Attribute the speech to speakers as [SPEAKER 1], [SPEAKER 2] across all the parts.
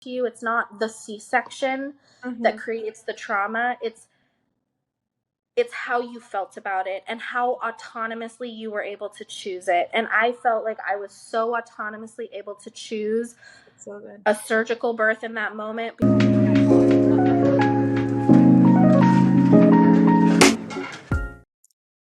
[SPEAKER 1] to you. It's not the C-section that creates the trauma. It's how you felt about it and how autonomously you were able to choose it. And I felt like I was so autonomously able to choose a surgical birth in that moment.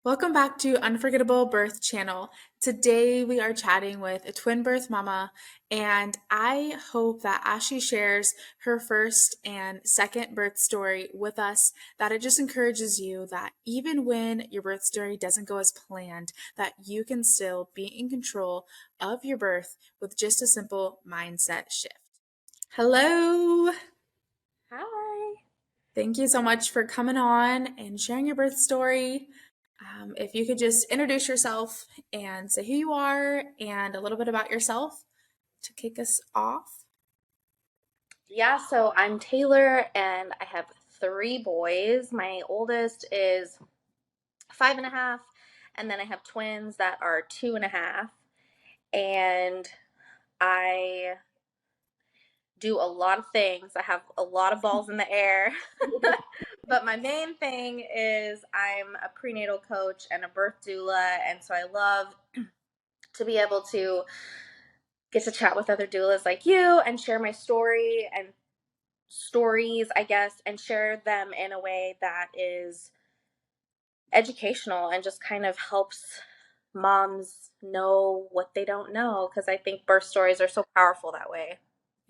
[SPEAKER 2] Welcome back to Unforgettable Birth Channel. Today we are chatting with a twin birth mama, and I hope that as she shares her first and second birth story with us, that it just encourages you that even when your birth story doesn't go as planned, that you can still be in control of your birth with just a simple mindset shift. Hello!
[SPEAKER 1] Hi.
[SPEAKER 2] Thank you so much for coming on and sharing your birth story. If you could just introduce yourself and say who you are and a little bit about yourself to kick us off.
[SPEAKER 1] Yeah, so I'm Taylor and I have 3 boys. My oldest is 5.5, and then I have twins that are 2.5. And I do a lot of things. I have a lot of balls in the air. But my main thing is I'm a prenatal coach and a birth doula. And so I love to be able to get to chat with other doulas like you and share my story and stories, I guess, and share them in a way that is educational and just kind of helps moms know what they don't know, because I think birth stories are so powerful that way.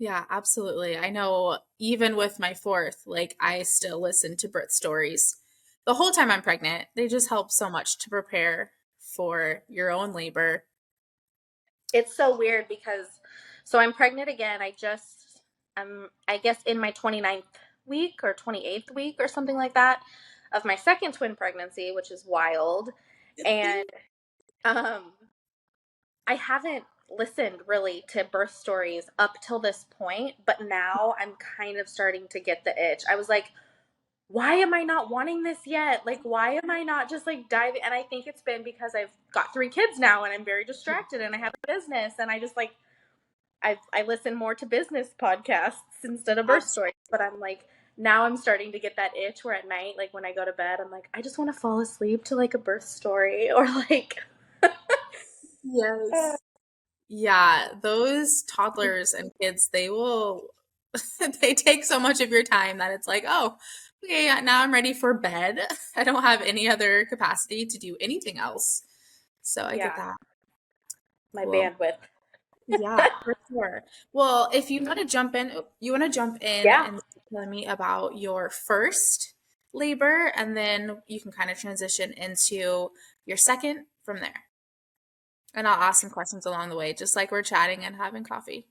[SPEAKER 2] Yeah, absolutely. I know even with my fourth, like I still listen to birth stories the whole time I'm pregnant. They just help so much to prepare for your own labor.
[SPEAKER 1] It's so weird because so I'm pregnant again. I guess in my 29th week or 28th week or something like that of my second twin pregnancy, which is wild. And um I haven't listened really to birth stories up till this point, but now I'm kind of starting to get the itch. I was like, why am I not wanting this yet? Like, why am I not just like diving? And I think it's been because I've got 3 kids now and I'm very distracted and I have a business and I just like, I listen more to business podcasts instead of birth stories. But I'm like, now I'm starting to get that itch where at night, like when I go to bed, I'm like, I just want to fall asleep to like a birth story or like,
[SPEAKER 2] Yes. Yeah, those toddlers and kids, they will, they take so much of your time that it's like, oh, okay, yeah, now I'm ready for bed. I don't have any other capacity to do anything else. So I get
[SPEAKER 1] yeah,
[SPEAKER 2] that.
[SPEAKER 1] my
[SPEAKER 2] Well,
[SPEAKER 1] bandwidth.
[SPEAKER 2] yeah, for sure. Well, if you want to jump in, you want to jump in
[SPEAKER 1] Yeah.
[SPEAKER 2] and tell me about your first labor, and then you can kind of transition into your second from there. And I'll ask some questions along the way, just like we're chatting and having coffee.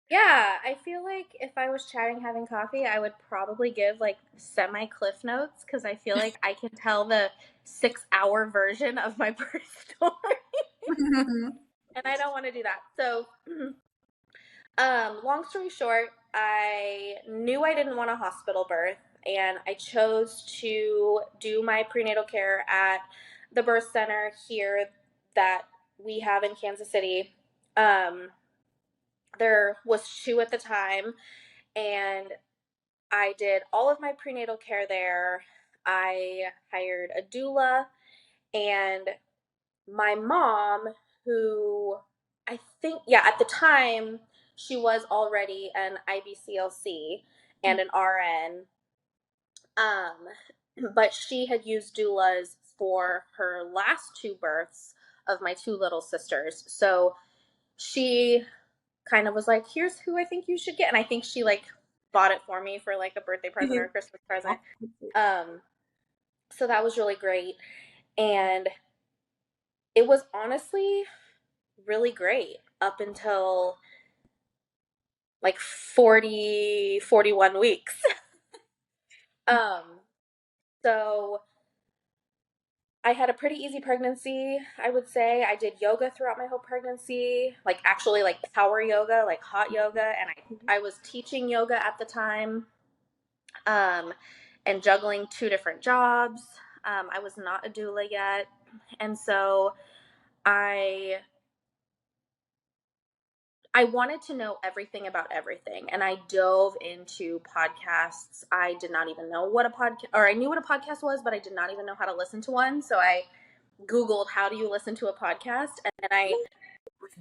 [SPEAKER 1] Yeah, I feel like if I was chatting, having coffee, I would probably give like semi cliff notes because I feel like I can tell the 6-hour version of my birth story, and I don't want to do that. So, long story short, I knew I didn't want a hospital birth, and I chose to do my prenatal care at the birth center here that we have in Kansas City. Um, there was 2 at the time, and I did all of my prenatal care there. I hired a doula, and my mom, who I think, yeah, at the time, she was already an IBCLC and an RN, but she had used doulas for her last 2 births of my 2 little sisters. So she kind of was like, here's who I think you should get. And I think she like bought it for me for like a birthday present or a Christmas present. Um, so that was really great. And it was honestly really great up until like 41 weeks. um, so I had a pretty easy pregnancy, I would say. I did yoga throughout my whole pregnancy, like actually like power yoga, like hot yoga. And I was teaching yoga at the time, um, and juggling 2 different jobs. I was not a doula yet. And so I I wanted to know everything about everything, and I dove into podcasts. I did not even know what a podcast, or I knew what a podcast was, but I did not even know how to listen to one. So I Googled, how do you listen to a podcast? And then I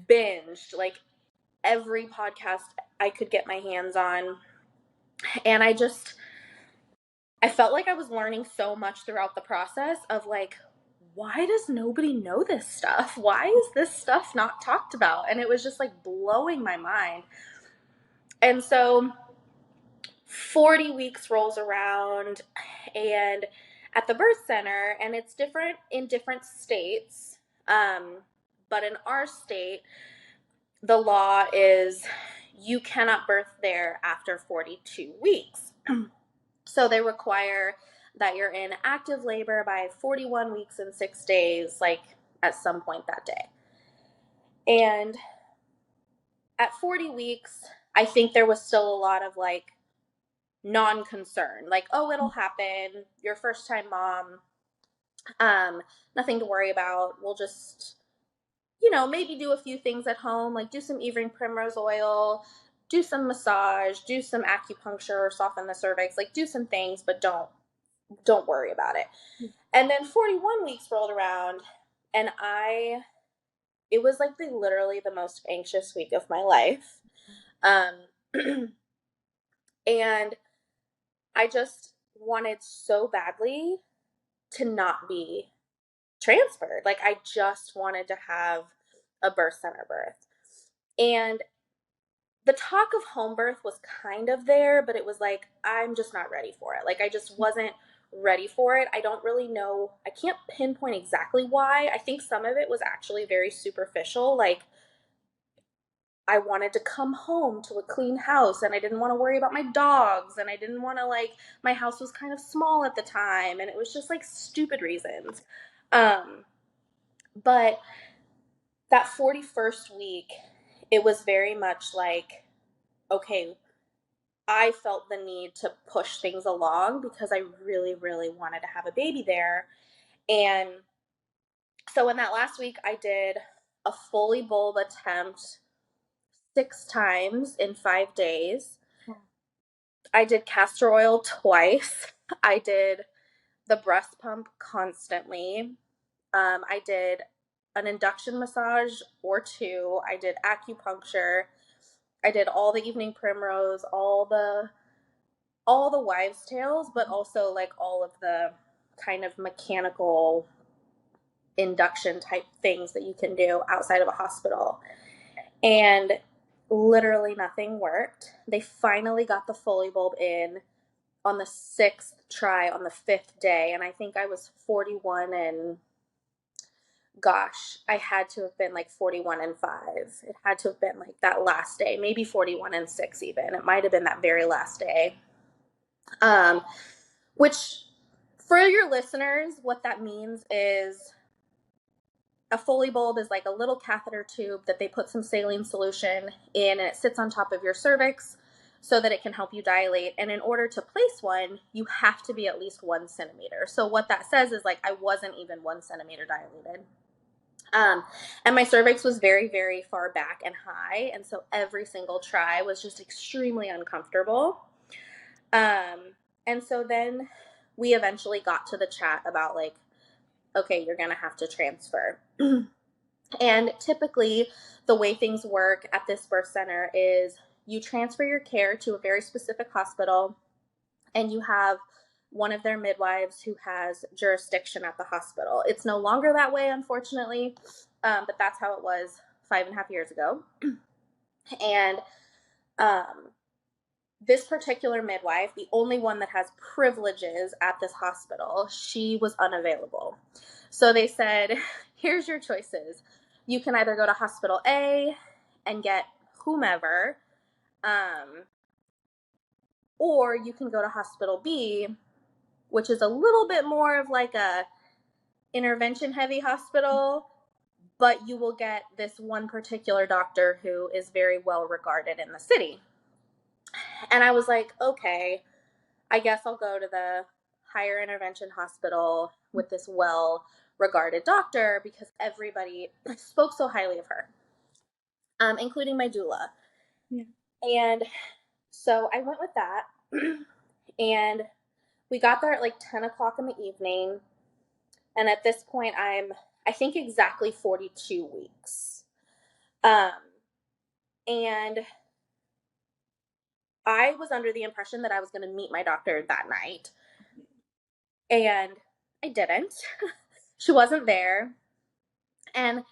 [SPEAKER 1] binged like every podcast I could get my hands on. And I felt like I was learning so much throughout the process of like, why does nobody know this stuff? Why is this stuff not talked about? And it was just like blowing my mind. And so 40 weeks rolls around, and at the birth center, and it's different in different states. But in our state, the law is you cannot birth there after 42 weeks. So they require that you're in active labor by 41 weeks and 6 days, like at some point that day. And at 40 weeks, I think there was still a lot of like non-concern, like, oh, it'll happen. You're first time mom. Nothing to worry about. We'll just, maybe do a few things at home, like do some evening primrose oil, do some massage, do some acupuncture, soften the cervix, like do some things, but don't worry about it. And then 41 weeks rolled around, and it was like literally the most anxious week of my life. And I just wanted so badly to not be transferred. Like, I just wanted to have a birth center birth. And the talk of home birth was kind of there, but it was like, I'm just not ready for it. Like, I just wasn't ready for it. I don't really know. I can't pinpoint exactly why. I think some of it was actually very superficial. Like, I wanted to come home to a clean house, and I didn't want to worry about my dogs, and I didn't want to, like, my house was kind of small at the time, and it was just like stupid reasons. But that 41st week, it was very much like, okay, I felt the need to push things along because I really, really wanted to have a baby there. And so in that last week, I did a fully bulb attempt 6 times in 5 days. I did castor oil twice. I did the breast pump constantly. I did an induction massage or two. I did acupuncture. I did all the evening primrose, all the wives' tales, but also like all of the kind of mechanical induction type things that you can do outside of a hospital. And literally nothing worked. They finally got the Foley bulb in on the sixth try on the fifth day. And I think I was 41 and gosh, I had to have been like 41 and 5. It had to have been like that last day, maybe 41 and 6 even. It might have been that very last day. Which for your listeners, what that means is a Foley bulb is like a little catheter tube that they put some saline solution in, and it sits on top of your cervix so that it can help you dilate. And in order to place one, you have to be at least 1 centimeter. So what that says is like I wasn't even 1 centimeter dilated. And my cervix was very, very far back and high. And so every single try was just extremely uncomfortable. And so then we eventually got to the chat about like, okay, you're going to have to transfer. And typically the way things work at this birth center is you transfer your care to a very specific hospital, and you have one of their midwives who has jurisdiction at the hospital. It's no longer that way, unfortunately, but that's how it was 5.5 years ago. And this particular midwife, the only one that has privileges at this hospital, she was unavailable. So they said, here's your choices. You can either go to hospital A and get whomever, or you can go to hospital B, which is a little bit more of like a intervention heavy hospital, but you will get this one particular doctor who is very well regarded in the city. And I was like, okay, I guess I'll go to the higher intervention hospital with this well regarded doctor because everybody spoke so highly of her. including my doula.
[SPEAKER 2] Yeah.
[SPEAKER 1] And so I went with that. And we got there at like 10 o'clock in the evening. And at this point, I think, exactly 42 weeks. Um, and I was under the impression that I was going to meet my doctor that night. And I didn't. She wasn't there. And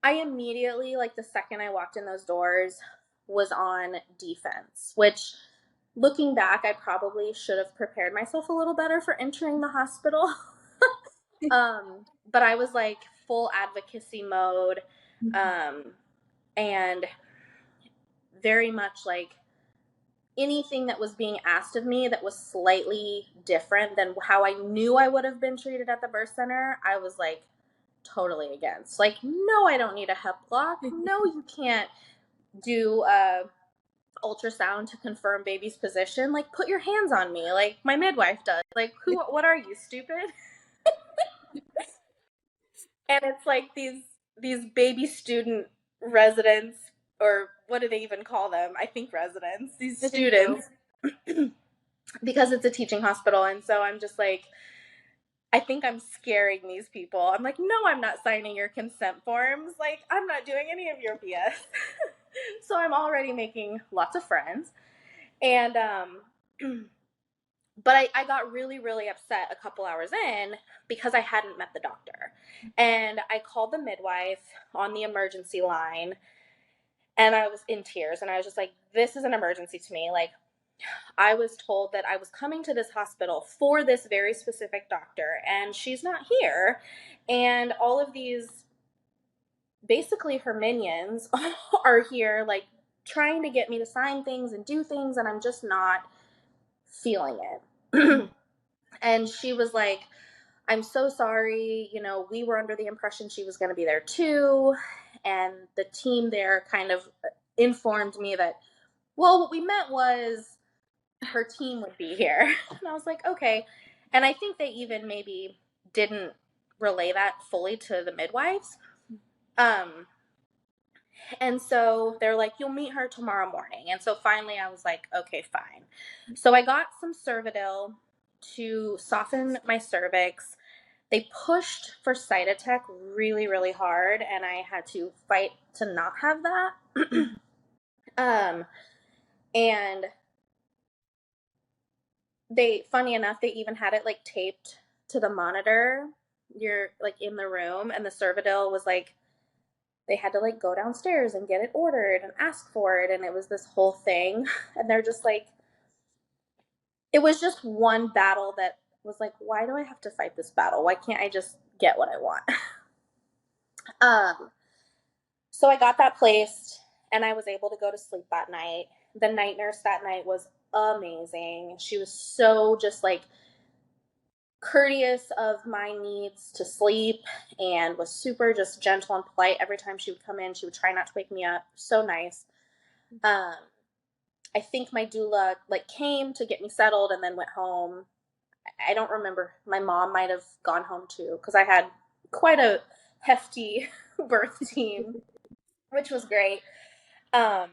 [SPEAKER 1] I immediately, like the second I walked in those doors, was on defense, which, looking back, I probably should have prepared myself a little better for entering the hospital. But I was like full advocacy mode, um, and very much like anything that was being asked of me that was slightly different than how I knew I would have been treated at the birth center, I was like totally against. Like, no, I don't need a hep block. No, you can't do a ultrasound to confirm baby's position. Like, put your hands on me, like my midwife does. Like, who? What are you, stupid? And it's like these baby student residents, or what do they even call them? I think residents. These
[SPEAKER 2] I think so.
[SPEAKER 1] students, because it's a teaching hospital, and so I'm just like, I think I'm scaring these people. I'm like, no, I'm not signing your consent forms. Like, I'm not doing any of your BS. So I'm already making lots of friends. And, but I got really, really upset a couple hours in because I hadn't met the doctor. And I called the midwife on the emergency line, and I was in tears. And I was just like, this is an emergency to me. Like, I was told that I was coming to this hospital for this very specific doctor, and she's not here. And all of these, basically her minions, are here, like, trying to get me to sign things and do things, and I'm just not feeling it. And she was like, I'm so sorry. We were under the impression she was going to be there too. And the team there kind of informed me that, well, what we meant was her team would be here. And I was like, okay. And I think they even maybe didn't relay that fully to the midwives. Um, and so they're like, you'll meet her tomorrow morning. And so finally I was like, okay, fine. So I got some Cervidil to soften my cervix. They pushed for Cytotec really, really hard, and I had to fight to not have that. And funny enough, they even had it like taped to the monitor. You're like in the room, and the Cervidil was like, they had to like go downstairs and get it ordered and ask for it, and it was this whole thing. And they're just like, it was just one battle that was like, why do I have to fight this battle? Why can't I just get what I want? um, so I got that placed, and I was able to go to sleep that night. The night nurse that night was amazing. She was so just like courteous of my needs to sleep, and was super just gentle and polite. Every time she would come in, she would try not to wake me up. So nice. Um, I think my doula like came to get me settled and then went home. I don't remember. My mom might have gone home too, because I had quite a hefty birth team, which was great. Um,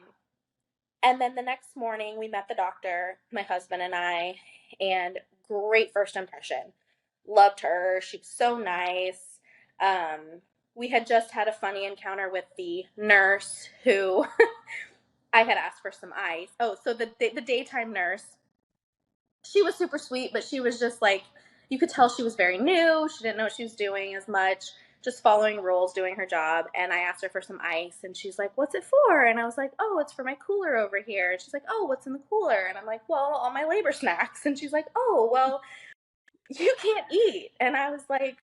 [SPEAKER 1] and then the next morning, we met the doctor, my husband and I, and great first impression. Loved her. She was so nice. Um, we had just had a funny encounter with the nurse who I had asked for some ice. Oh, so the daytime nurse, she was super sweet, but she was just like, you could tell she was very new. She didn't know what she was doing as much, just following rules, doing her job. And I asked her for some ice, and she's like, what's it for? And I was like, oh, it's for my cooler over here. And she's like, oh, what's in the cooler? And I'm like, well, all my labor snacks. And she's like, oh, well, you can't eat. And I was like,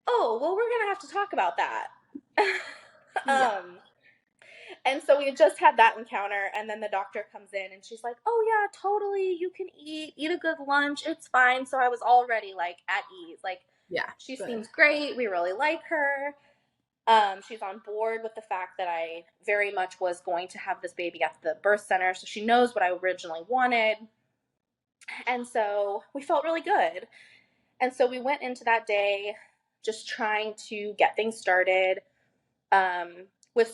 [SPEAKER 1] oh, well, we're going to have to talk about that.
[SPEAKER 2] Yeah.
[SPEAKER 1] And so we had just had that encounter, and then the doctor comes in, and she's like, oh yeah, totally, you can eat a good lunch, it's fine. So I was already like at ease, like,
[SPEAKER 2] Yeah.
[SPEAKER 1] she
[SPEAKER 2] Good.
[SPEAKER 1] seems great, we really like her. She's on board with the fact that I very much was going to have this baby at the birth center, so she knows what I originally wanted. And so we felt really good. And so we went into that day just trying to get things started, with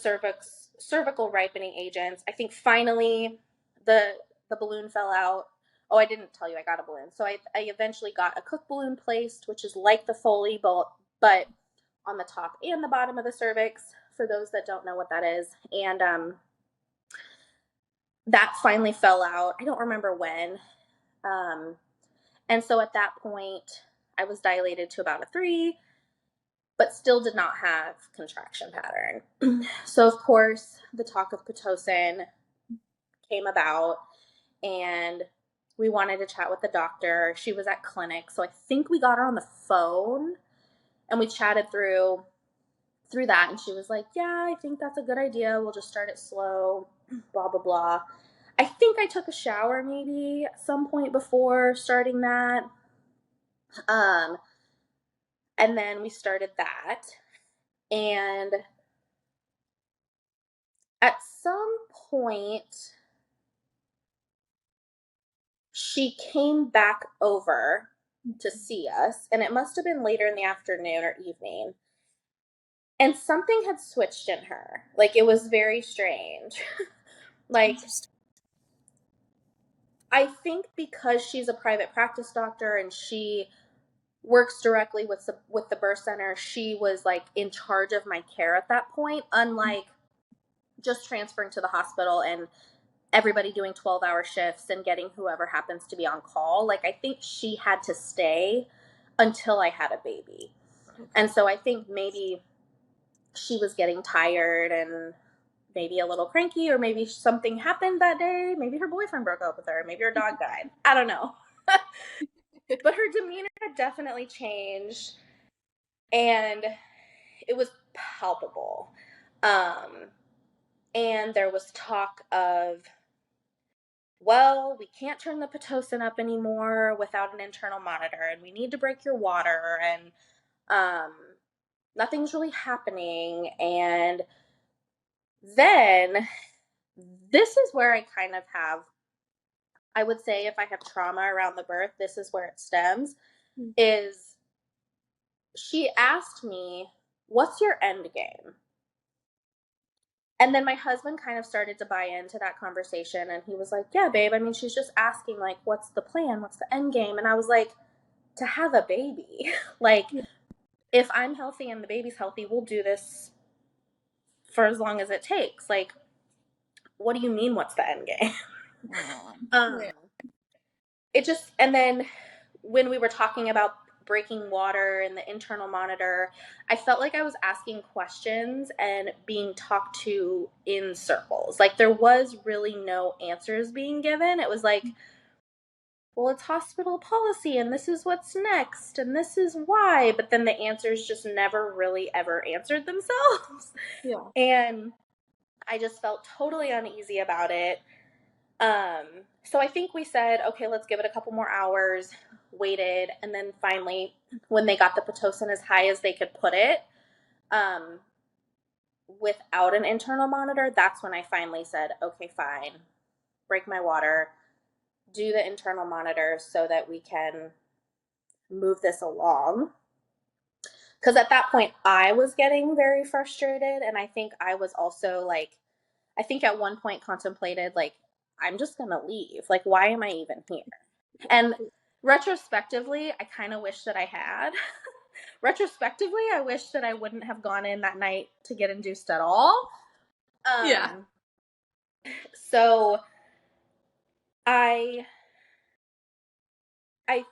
[SPEAKER 1] cervical ripening agents. I think finally the the balloon fell out. Oh, I didn't tell you I got a balloon. So I eventually got a Cook balloon placed, which is like the Foley, but on the top and the bottom of the cervix, for those that don't know what that is. And that finally fell out. I don't remember when. Um, and so at that point, I was dilated to about a 3, but still did not have contraction pattern. So, of course, the talk of Pitocin came about, and we wanted to chat with the doctor. She was at clinic, so I think we got her on the phone, and we chatted through that, and she was like, yeah, I think that's a good idea. We'll just start it slow, blah, blah, blah. I think I took a shower maybe at some point before starting that. Um, and then we started that. And at some point, she came back over to see us, and it must have been later in the afternoon or evening. And something had switched in her. Like, it was very strange. Like,
[SPEAKER 2] Interesting.
[SPEAKER 1] I think because she's a private practice doctor and she works directly with the birth center, she was like in charge of my care at that point, unlike just transferring to the hospital and everybody doing 12-hour shifts and getting whoever happens to be on call. Like, I think she had to stay until I had a baby.
[SPEAKER 2] Okay.
[SPEAKER 1] And so I think maybe she was getting tired and maybe a little cranky, or maybe something happened that day. Maybe her boyfriend broke up with her. Maybe her dog died. I don't know. But her demeanor had definitely changed, and it was palpable. Um, and there was talk of, well, we can't turn the Pitocin up anymore without an internal monitor, and we need to break your water, and um, nothing's really happening. And then this is where I kind of have, I would say, if I have trauma around the birth, this is where it stems, is she asked me, what's your end game? And then my husband kind of started to buy into that conversation, and he was like, yeah, babe, I mean, she's just asking, like, what's the plan? What's the end game? And I was like, to have a baby. Like,
[SPEAKER 2] Yeah.
[SPEAKER 1] if I'm healthy and the baby's healthy, we'll do this for as long as it takes. Like, what do you mean, what's the end game?
[SPEAKER 2] Yeah.
[SPEAKER 1] um, it just, and then when we were talking about breaking water and the internal monitor, I felt like I was asking questions and being talked to in circles. Like, there was really no answers being given. It was like, well, it's hospital policy and this is what's next and this is why. But then the answers just never really ever answered themselves.
[SPEAKER 2] Yeah.
[SPEAKER 1] And I just felt totally uneasy about it. Um, so I think we said, okay, let's give it a couple more hours, waited, and then finally, when they got the Pitocin as high as they could put it, um, without an internal monitor, that's when I finally said, okay, fine, break my water, do the internal monitor so that we can move this along. Because at that point, I was getting very frustrated, and I think I was also like, I think at one point contemplated, like, I'm just gonna leave. Like, why am I even here? And retrospectively, I kind of wish that I had. Retrospectively, I wish that I wouldn't have gone in that night to get induced at all.
[SPEAKER 2] Yeah.
[SPEAKER 1] Um, so I, I,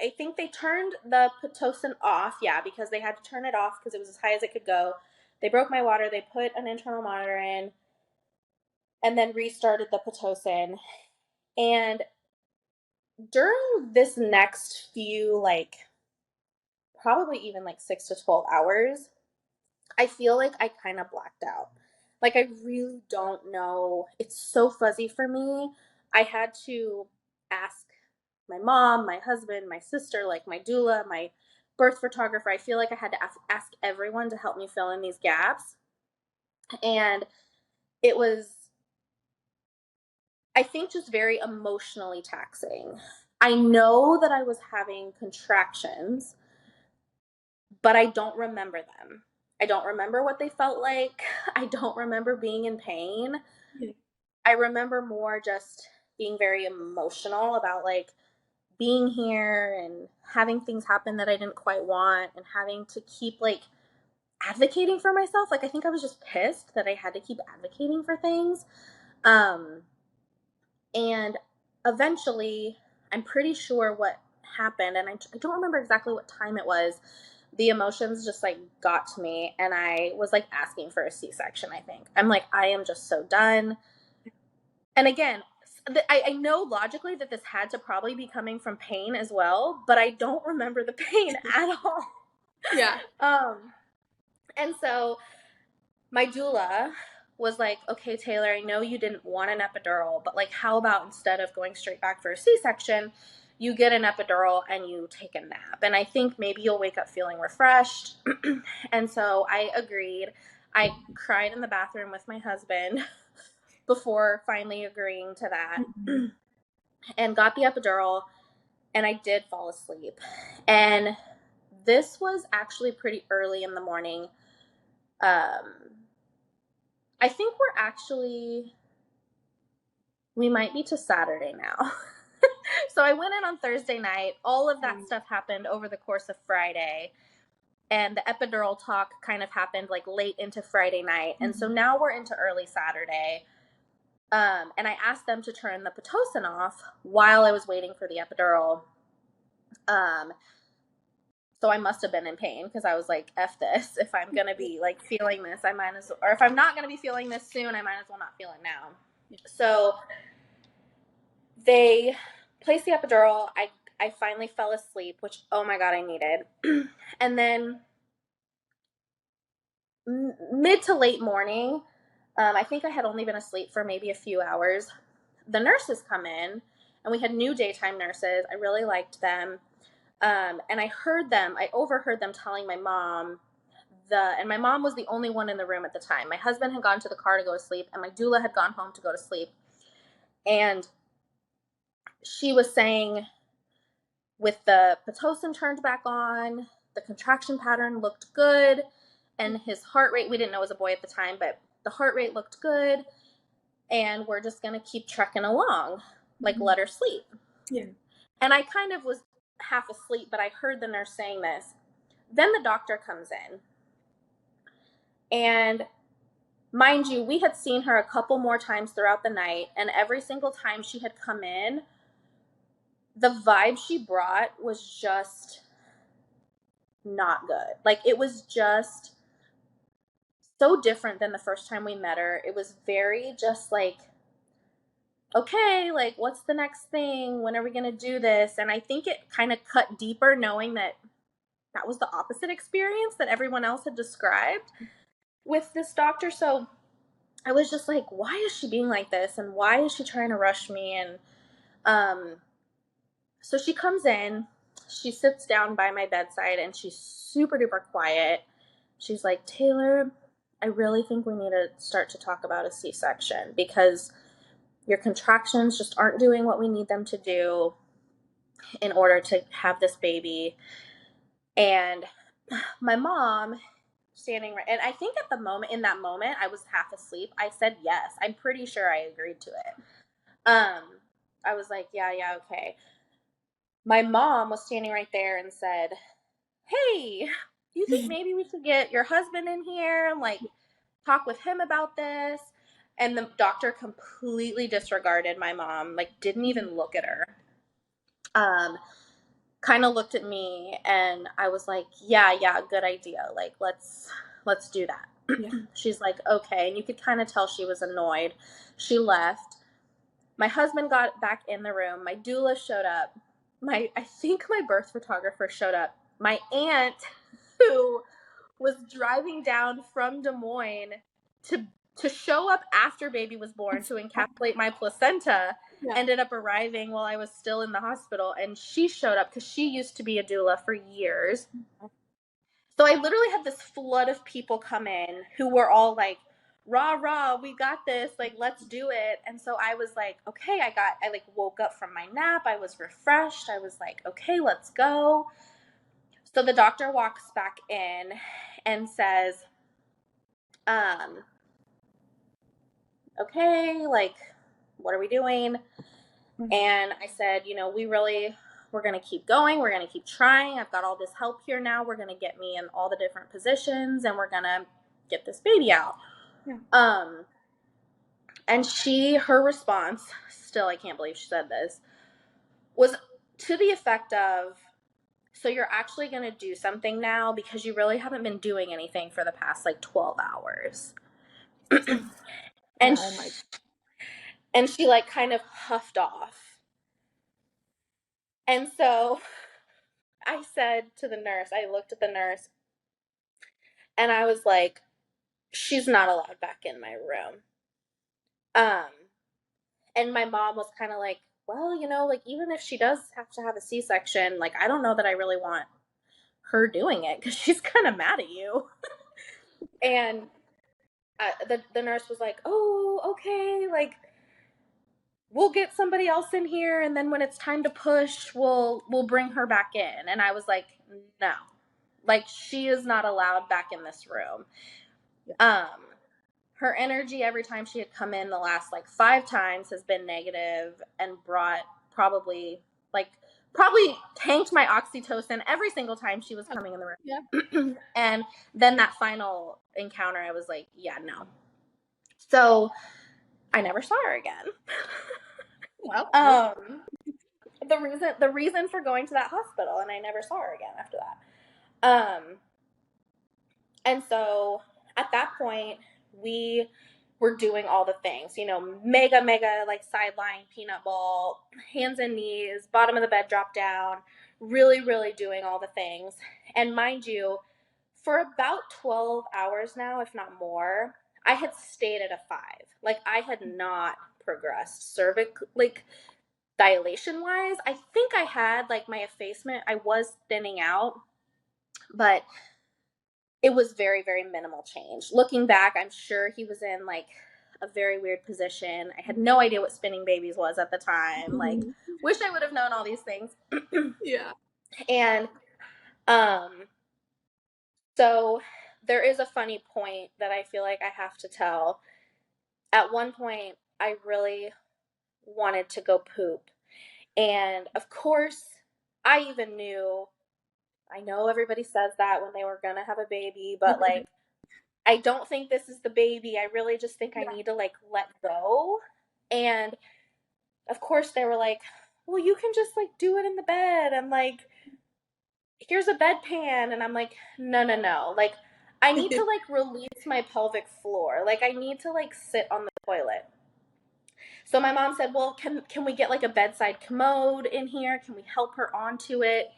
[SPEAKER 1] I think they turned the Pitocin off. Yeah, because they had to turn it off because it was as high as it could go. They broke my water. They put an internal monitor in, and then restarted the Pitocin. And during this next few, like, probably even like 6 to 12 hours, I feel like I kind of blacked out. Like, I really don't know. It's so fuzzy for me. I had to ask my mom, my husband, my sister, like my doula, my birth photographer. I feel like I had to ask everyone to help me fill in these gaps. And it was, I think, just very emotionally taxing. I know that I was having contractions, but I don't remember them. I don't remember what they felt like. I don't remember being in pain.
[SPEAKER 2] Yeah.
[SPEAKER 1] I remember more just being very emotional about like being here and having things happen that I didn't quite want and having to keep like advocating for myself. Like I think I was just pissed that I had to keep advocating for things. Um and eventually I'm pretty sure what happened, and I don't remember exactly what time it was. The emotions just like got to me and I was like asking for a C-section. I think I'm like, I am just so done. And again, I know logically that this had to probably be coming from pain as well, but I don't remember the pain at all.
[SPEAKER 2] Yeah.
[SPEAKER 1] um and so my doula was like, okay, Taylor, I know you didn't want an epidural, but like, how about instead of going straight back for a C-section, you get an epidural and you take a nap? And I think maybe you'll wake up feeling refreshed. And so I agreed. I cried in the bathroom with my husband before finally agreeing to that
[SPEAKER 2] Mhm.
[SPEAKER 1] and got the epidural. And I did fall asleep. And this was actually pretty early in the morning. Um, I think we might be to Saturday now. So I went in on Thursday night. All of that stuff happened over the course of Friday. And the epidural talk kind of happened like late into Friday night. And so
[SPEAKER 2] Mhm.
[SPEAKER 1] now we're into early Saturday. And I asked them to turn the Pitocin off while I was waiting for the epidural. Um, so I must have been in pain because I was like, F this. If I'm going to be like feeling this, I might as well, or if I'm not going to be feeling this soon, I might as well not feel it now. So they placed the epidural. I finally fell asleep, which, oh my God, I needed. And then mid to late morning, I think I had only been asleep for maybe a few hours. The nurses come in, and we had new daytime nurses. I really liked them. And I overheard them telling my mom, and my mom was the only one in the room at the time. My husband had gone to the car to go to sleep, and my doula had gone home to go to sleep. And she was saying, with the Pitocin turned back on, the contraction pattern looked good, and his heart rate, we didn't know it was a boy at the time, but the heart rate looked good, and we're just going to keep trucking along, like
[SPEAKER 2] Mhm.
[SPEAKER 1] let her sleep.
[SPEAKER 2] Yeah.
[SPEAKER 1] And I kind of was half asleep, but I heard the nurse saying this. Then the doctor comes in, and mind you, we had seen her a couple more times throughout the night, and every single time she had come in, the vibe she brought was just not good. Like it was just so different than the first time we met her. It was very just like, okay, like what's the next thing? When are we going to do this? And I think it kind of cut deeper knowing that that was the opposite experience that everyone else had described with this doctor. So I was just like, why is she being like this? And why is she trying to rush me? And um, so she comes in, she sits down by my bedside, and she's super duper quiet. She's like, Taylor, I really think we need to start to talk about a C-section because your contractions just aren't doing what we need them to do in order to have this baby. And my mom standing right, and I think at the moment, in that moment, I was half asleep. I said yes. I'm pretty sure I agreed to it. I was like, yeah, yeah, okay. My mom was standing right there and said, hey, do you think maybe we should get your husband in here and like talk with him about this? And the doctor completely disregarded my mom, like didn't even look at her. Um, Kind of looked at me, and I was like, yeah, yeah, good idea. Like let's do that.
[SPEAKER 2] Yeah.
[SPEAKER 1] She's like, okay. And you could kind of tell she was annoyed. She left. My husband got back in the room. My doula showed up. I think my birth photographer showed up. My aunt, who was driving down from Des Moines to show up after baby was born to encapsulate my placenta,
[SPEAKER 2] Yeah.
[SPEAKER 1] ended up arriving while I was still in the hospital, and she showed up because she used to be a doula for years. So I literally had this flood of people come in who were all like, rah rah, we got this, like let's do it. And so I was like, okay, I like woke up from my nap, I was refreshed, I was like, okay, let's go. So the doctor walks back in and says, Um, okay, like, what are we doing?
[SPEAKER 2] Mhm.
[SPEAKER 1] And I said, we're going to keep going. We're going to keep trying. I've got all this help here now. We're going to get me in all the different positions and we're going to get this baby out.
[SPEAKER 2] Yeah.
[SPEAKER 1] Um, and her response, still, I can't believe she said this, was to the effect of, so you're actually going to do something now because you really haven't been doing anything for the past like 12 hours. and
[SPEAKER 2] Oh my.
[SPEAKER 1] she, and she like kind of huffed off. And so I said to the nurse, I looked at the nurse and I was like, she's not allowed back in my room. Um, and my mom was kind of like, well, like even if she does have to have a C-section, like I don't know that I really want her doing it because she's kind of mad at you. And the nurse was like, oh, okay, like we'll get somebody else in here, and then when it's time to push, we'll bring her back in. And I was like, no, like she is not allowed back in this room. Um, her energy every time she had come in the last like 5 times has been negative and brought probably like probably tanked my oxytocin every single time she was coming in the
[SPEAKER 2] Yeah.
[SPEAKER 1] room. And then that final encounter, I was like, yeah, no. So I never saw her again.
[SPEAKER 2] Well.
[SPEAKER 1] um, the reason for going to that hospital, and I never saw her again after that. And so at that point, we were doing all the things, mega, mega, like sideline peanut ball, hands and knees, bottom of the bed drop down, really, really doing all the things. And mind you, for about 12 hours now, if not more, I had stayed at a 5. Like I had not progressed like dilation wise. I think I had like my effacement, I was thinning out, but it was very, very minimal change. Looking back, I'm sure he was in like a very weird position. I had no idea what spinning babies was at the time. Like,
[SPEAKER 2] Mhm.
[SPEAKER 1] wish I would have known all these things.
[SPEAKER 2] Yeah.
[SPEAKER 1] And um, so there is a funny point that I feel like I have to tell. At one point, I really wanted to go poop. And of course, I even knew, I know everybody says that when they were going to have a baby, but like, I don't think this is the baby. I really just think I
[SPEAKER 2] Yeah.
[SPEAKER 1] need to like let go. And of course they were like, well, you can just like do it in the bed and like here's a bedpan. And I'm like, no, no, no. Like I need to like release my pelvic floor. Like I need to like sit on the toilet. So my mom said, well, can we get like a bedside commode in here? Can we help her onto it?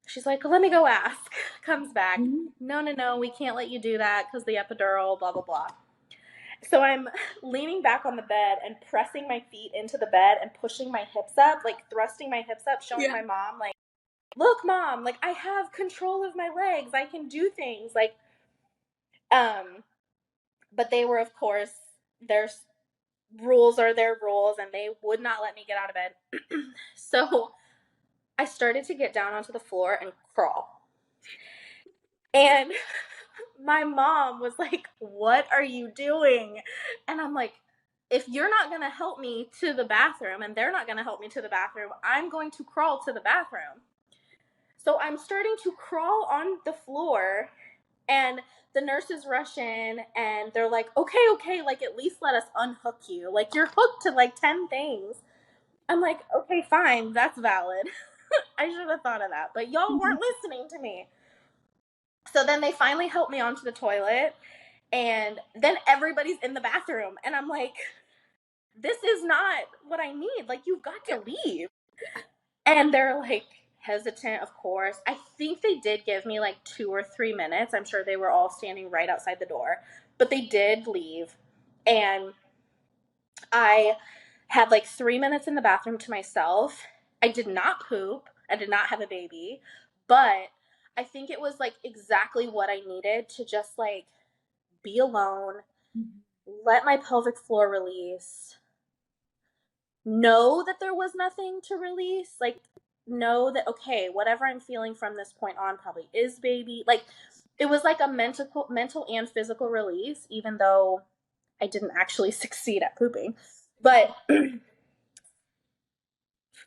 [SPEAKER 1] She's like, let me go ask. Comes back.
[SPEAKER 2] Mhm.
[SPEAKER 1] No, no, no, we can't let you do that because the epidural, blah, blah, blah. So I'm leaning back on the bed and pressing my feet into the bed and pushing my hips up, like thrusting my hips up, showing
[SPEAKER 2] Yeah.
[SPEAKER 1] my mom, like, look, mom, like I have control of my legs. I can do things. Like, um, but they were, of course, their rules are their rules, and they would not let me get out of bed. So I started to get down onto the floor and crawl. And my mom was like, what are you doing? And I'm like, if you're not going to help me to the bathroom and they're not going to help me to the bathroom, I'm going to crawl to the bathroom. So I'm starting to crawl on the floor, and the nurses rush in and they're like, okay, okay, like at least let us unhook you. Like you're hooked to like 10 things. I'm like, okay, fine, that's valid. I should have thought of that, but y'all
[SPEAKER 2] Mhm.
[SPEAKER 1] weren't listening to me. So then they finally helped me onto the toilet, and then everybody's in the bathroom, and I'm like, this is not what I need. Like, you've got
[SPEAKER 2] Yeah.
[SPEAKER 1] to leave. And they're like hesitant, of course. I think they did give me like 2 or 3 minutes. I'm sure they were all standing right outside the door, but they did leave. And I had like 3 minutes in the bathroom to myself. I did not poop. I did not have a baby, but I think it was like exactly what I needed to just like be alone,
[SPEAKER 2] Mhm.
[SPEAKER 1] let my pelvic floor release, know that there was nothing to release, like know that okay, whatever I'm feeling from this point on probably is baby. Like it was like a mental and physical release, even though I didn't actually succeed at pooping. But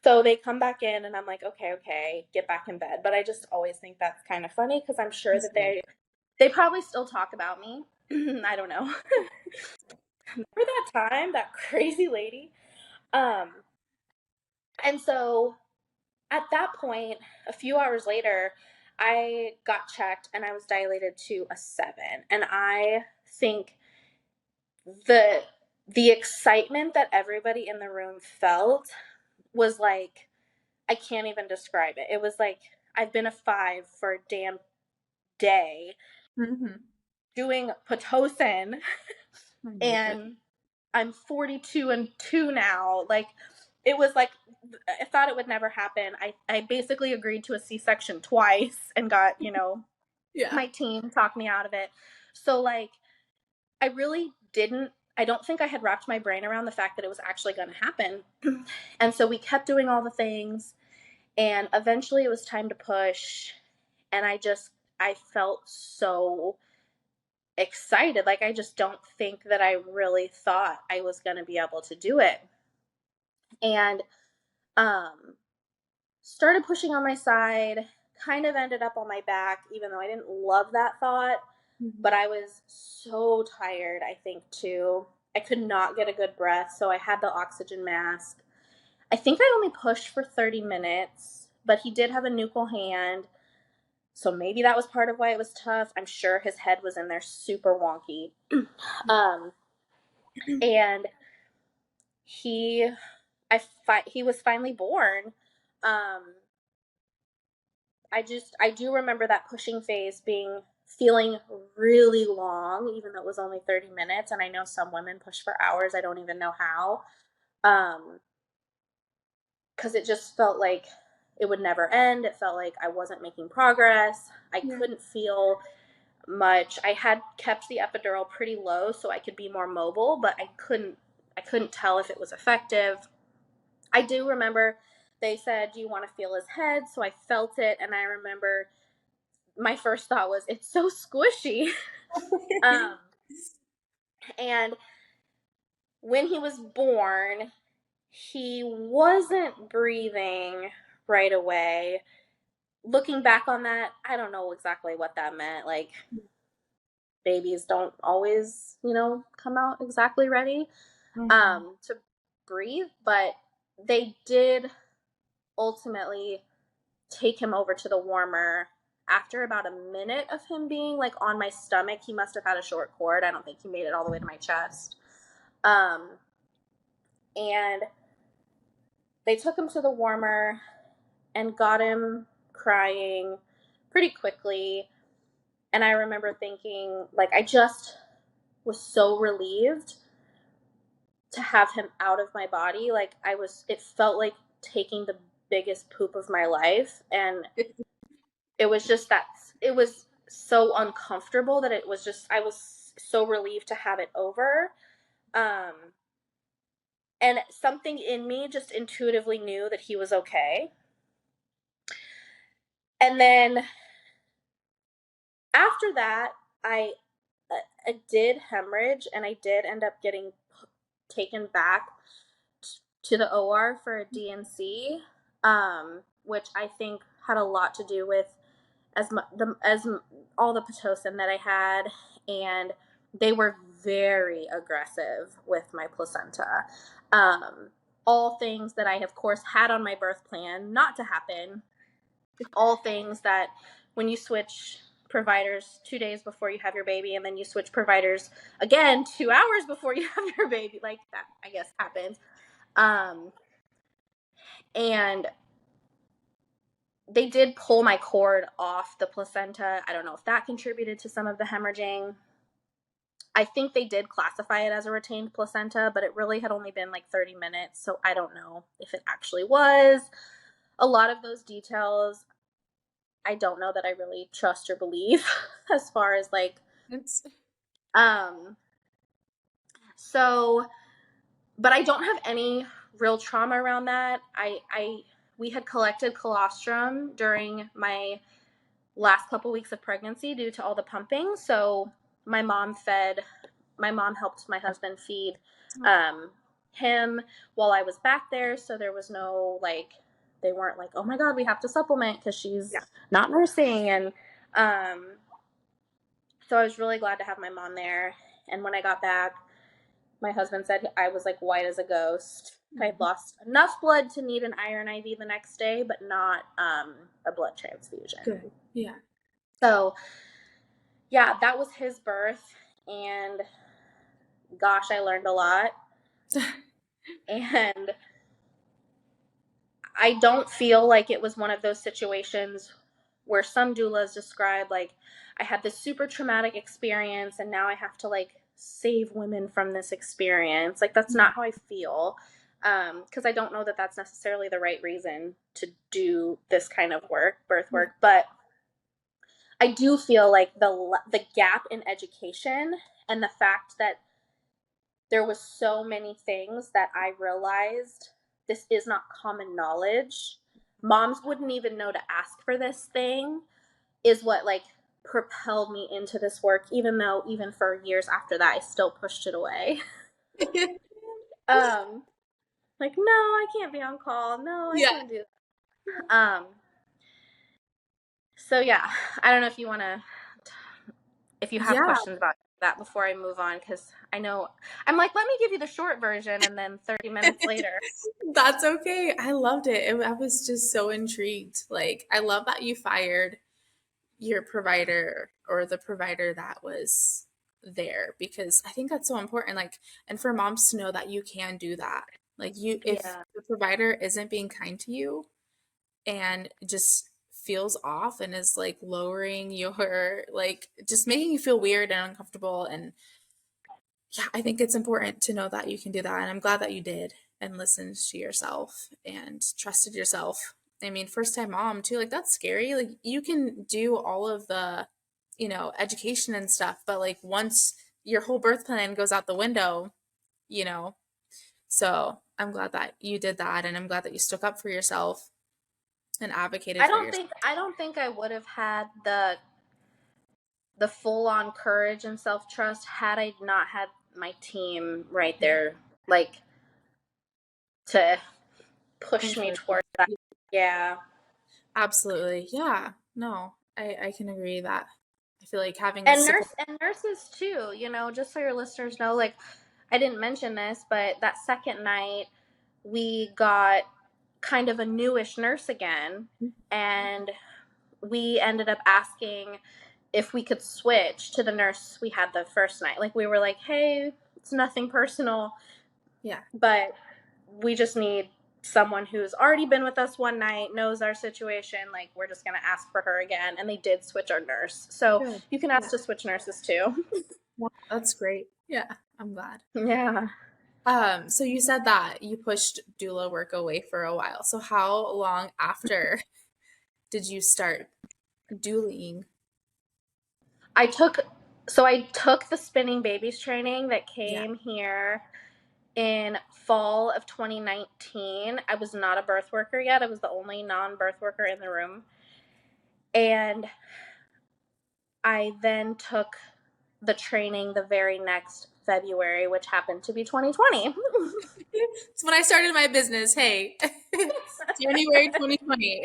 [SPEAKER 1] so they come back in and I'm like, okay, okay, get back in bed. But I just always think that's kind of funny because I'm sure that they probably still talk about me. I don't know. Remember that time, that crazy lady? Um, and so at that point, a few hours later, I got checked and I was dilated to a 7. And I think the the excitement that everybody in the room felt was like, I can't even describe it. It was like I've been a 5 for a damn day
[SPEAKER 2] Mm-hmm.
[SPEAKER 1] doing Pitocin
[SPEAKER 2] Oh my goodness.
[SPEAKER 1] and I'm 42 and 2 now. Like it was like I thought it would never happen. I basically agreed to a C-section twice and got,
[SPEAKER 2] Yeah.
[SPEAKER 1] my team talked me out of it. So like I really didn't I don't think I had wrapped my brain around the fact that it was actually going to happen. And so we kept doing all the things and eventually it was time to push and I felt so excited. Like I just don't think that I really thought I was going to be able to do it. And um started pushing on my side, kind of ended up on my back even though I didn't love that thought, but
[SPEAKER 2] Mm-hmm.
[SPEAKER 1] I was so tired, I think too. I could not get a good breath, so I had the oxygen mask. I think I only pushed for 30 minutes, but he did have a nuchal hand. So maybe that was part of why it was tough. I'm sure his head was in there super wonky. um, and he, he was finally born. Um, I do remember that pushing phase feeling really long, even though it was only 30 minutes. And I know some women push for hours. I don't even know how. Um, because it just felt like it would never end. It felt like I wasn't making progress. I
[SPEAKER 2] Yeah.
[SPEAKER 1] couldn't feel much. I had kept the epidural pretty low so I could be more mobile, but I couldn't tell if it was effective. I do remember they said, "Do you want to feel his head?" So I felt it and I remember my first thought was it's so squishy. um and when he was born, he wasn't breathing right away. Looking back on that, I don't know exactly what that meant. Like babies don't always, come out exactly ready
[SPEAKER 2] Mm-hmm.
[SPEAKER 1] to breathe, but they did ultimately take him over to the warmer after about a minute of him being like on my stomach. He must have had a short cord. I don't think he made it all the way to my chest. Um, and they took him to the warmer and got him crying pretty quickly. And I remember thinking, like, I just was so relieved to have him out of my body. Like, it felt like taking the biggest poop of my life. And it was just it was so uncomfortable that I was so relieved to have it over. Um, and something in me just intuitively knew that he was okay. And then after that, I, I did hemorrhage and I did end up getting taken back to the OR for a DNC, which I think had a lot to do with as all the pitocin that I had, and they were very aggressive with my placenta. Um, all things that I, of course, had on my birth plan not to happen. All things that when you switch providers 2 days before you have your baby, and then you switch providers again 2 hours before you have your baby, like that, I guess, happens. Um, and they did pull my cord off the placenta. I don't know if that contributed to some of the hemorrhaging. I think they did classify it as a retained placenta, but it really had only been like 30 minutes, so I don't know if it actually was. A lot of those details, I don't know that I really trust or believe as far as like,
[SPEAKER 2] It's
[SPEAKER 1] um, so, but I don't have any real trauma around that. We had collected colostrum during my last couple weeks of pregnancy due to all the pumping. So my mom fed, my mom helped my husband feed
[SPEAKER 2] Oh,
[SPEAKER 1] um, him while I was back there. So there was no like, they weren't like, oh my God, we have to supplement because she's
[SPEAKER 2] yeah.
[SPEAKER 1] not nursing. And so I was really glad to have my mom there. And when I got back, my husband said I was like white as a ghost. I had
[SPEAKER 2] Mhm.
[SPEAKER 1] lost enough blood to need an iron IV the next day, but not a blood transfusion.
[SPEAKER 2] Good. Yeah.
[SPEAKER 1] So yeah, that was his birth, and gosh, I learned a lot. And I don't feel like it was one of those situations where some doulas describe like I had this super traumatic experience and now I have to like save women from this experience. Like that's
[SPEAKER 2] Mhm.
[SPEAKER 1] not how I feel. Because I don't know that that's necessarily the right reason to do this kind of work, birth
[SPEAKER 2] Yeah.
[SPEAKER 1] work. But I do feel like the gap in education and the fact that there was so many things that I realized this is not common knowledge. Moms wouldn't even know to ask for this thing is what like propelled me into this work, even though even for years after that I still pushed it away. um like no, I can't be on call. No, I
[SPEAKER 2] Yeah.
[SPEAKER 1] can't do that. So yeah, I don't know if you want to if you have
[SPEAKER 2] Yeah.
[SPEAKER 1] questions about that before I move on cuz I know I'm like let me give you the short version and then 30 minutes later.
[SPEAKER 2] That's okay. I loved it. I was just so intrigued. Like, I love that you fired your provider or the provider that was there because I think that's so important. Like, and for moms to know that you can do that. Like, if
[SPEAKER 1] Yeah.
[SPEAKER 2] the provider isn't being kind to you and just feels off and is like lowering your, like, just making you feel weird and uncomfortable and yeah, I think it's important to know that you can do that. And I'm glad that you did and listened to yourself and trusted yourself. I mean, first time mom too, like that's scary. Like you can do all of the, education and stuff, but like once your whole birth plan goes out the window, you know. So I'm glad that you did that and I'm glad that you stuck up for yourself and advocated for yourself.
[SPEAKER 1] I don't think I would have had the full on courage and self trust had I not had my team right
[SPEAKER 2] Yeah.
[SPEAKER 1] there, like to push me
[SPEAKER 2] Encourage.
[SPEAKER 1] toward that. Yeah.
[SPEAKER 2] Absolutely. Yeah. No, I can agree that I feel like having a
[SPEAKER 1] And
[SPEAKER 2] support.
[SPEAKER 1] nurses too, just so your listeners know, like I didn't mention this, but that second night we got kind of a newish nurse again and we ended up asking if we could switch to the nurse we had the first night. Like we were like, "Hey, it's nothing personal,
[SPEAKER 2] Yeah.
[SPEAKER 1] but we just need someone who's already been with us one night, knows our situation. Like, we're just going to ask for her again." And they did switch our nurse. So
[SPEAKER 2] Good.
[SPEAKER 1] you can
[SPEAKER 2] Yeah.
[SPEAKER 1] ask to switch nurses too.
[SPEAKER 2] Wow, that's great. Yeah, I'm glad.
[SPEAKER 1] Yeah.
[SPEAKER 2] So you said that you pushed doula work away for a while. So how long after did you start doulaing?
[SPEAKER 1] I took, I took the spinning babies training that
[SPEAKER 2] Yeah.
[SPEAKER 1] came here in fall of 2019. I was not a birth worker yet. I was the only non birth worker in the room. And I then took the training the very next February, which happened to be 2020.
[SPEAKER 2] It's when I started my business. Hey, January 2020.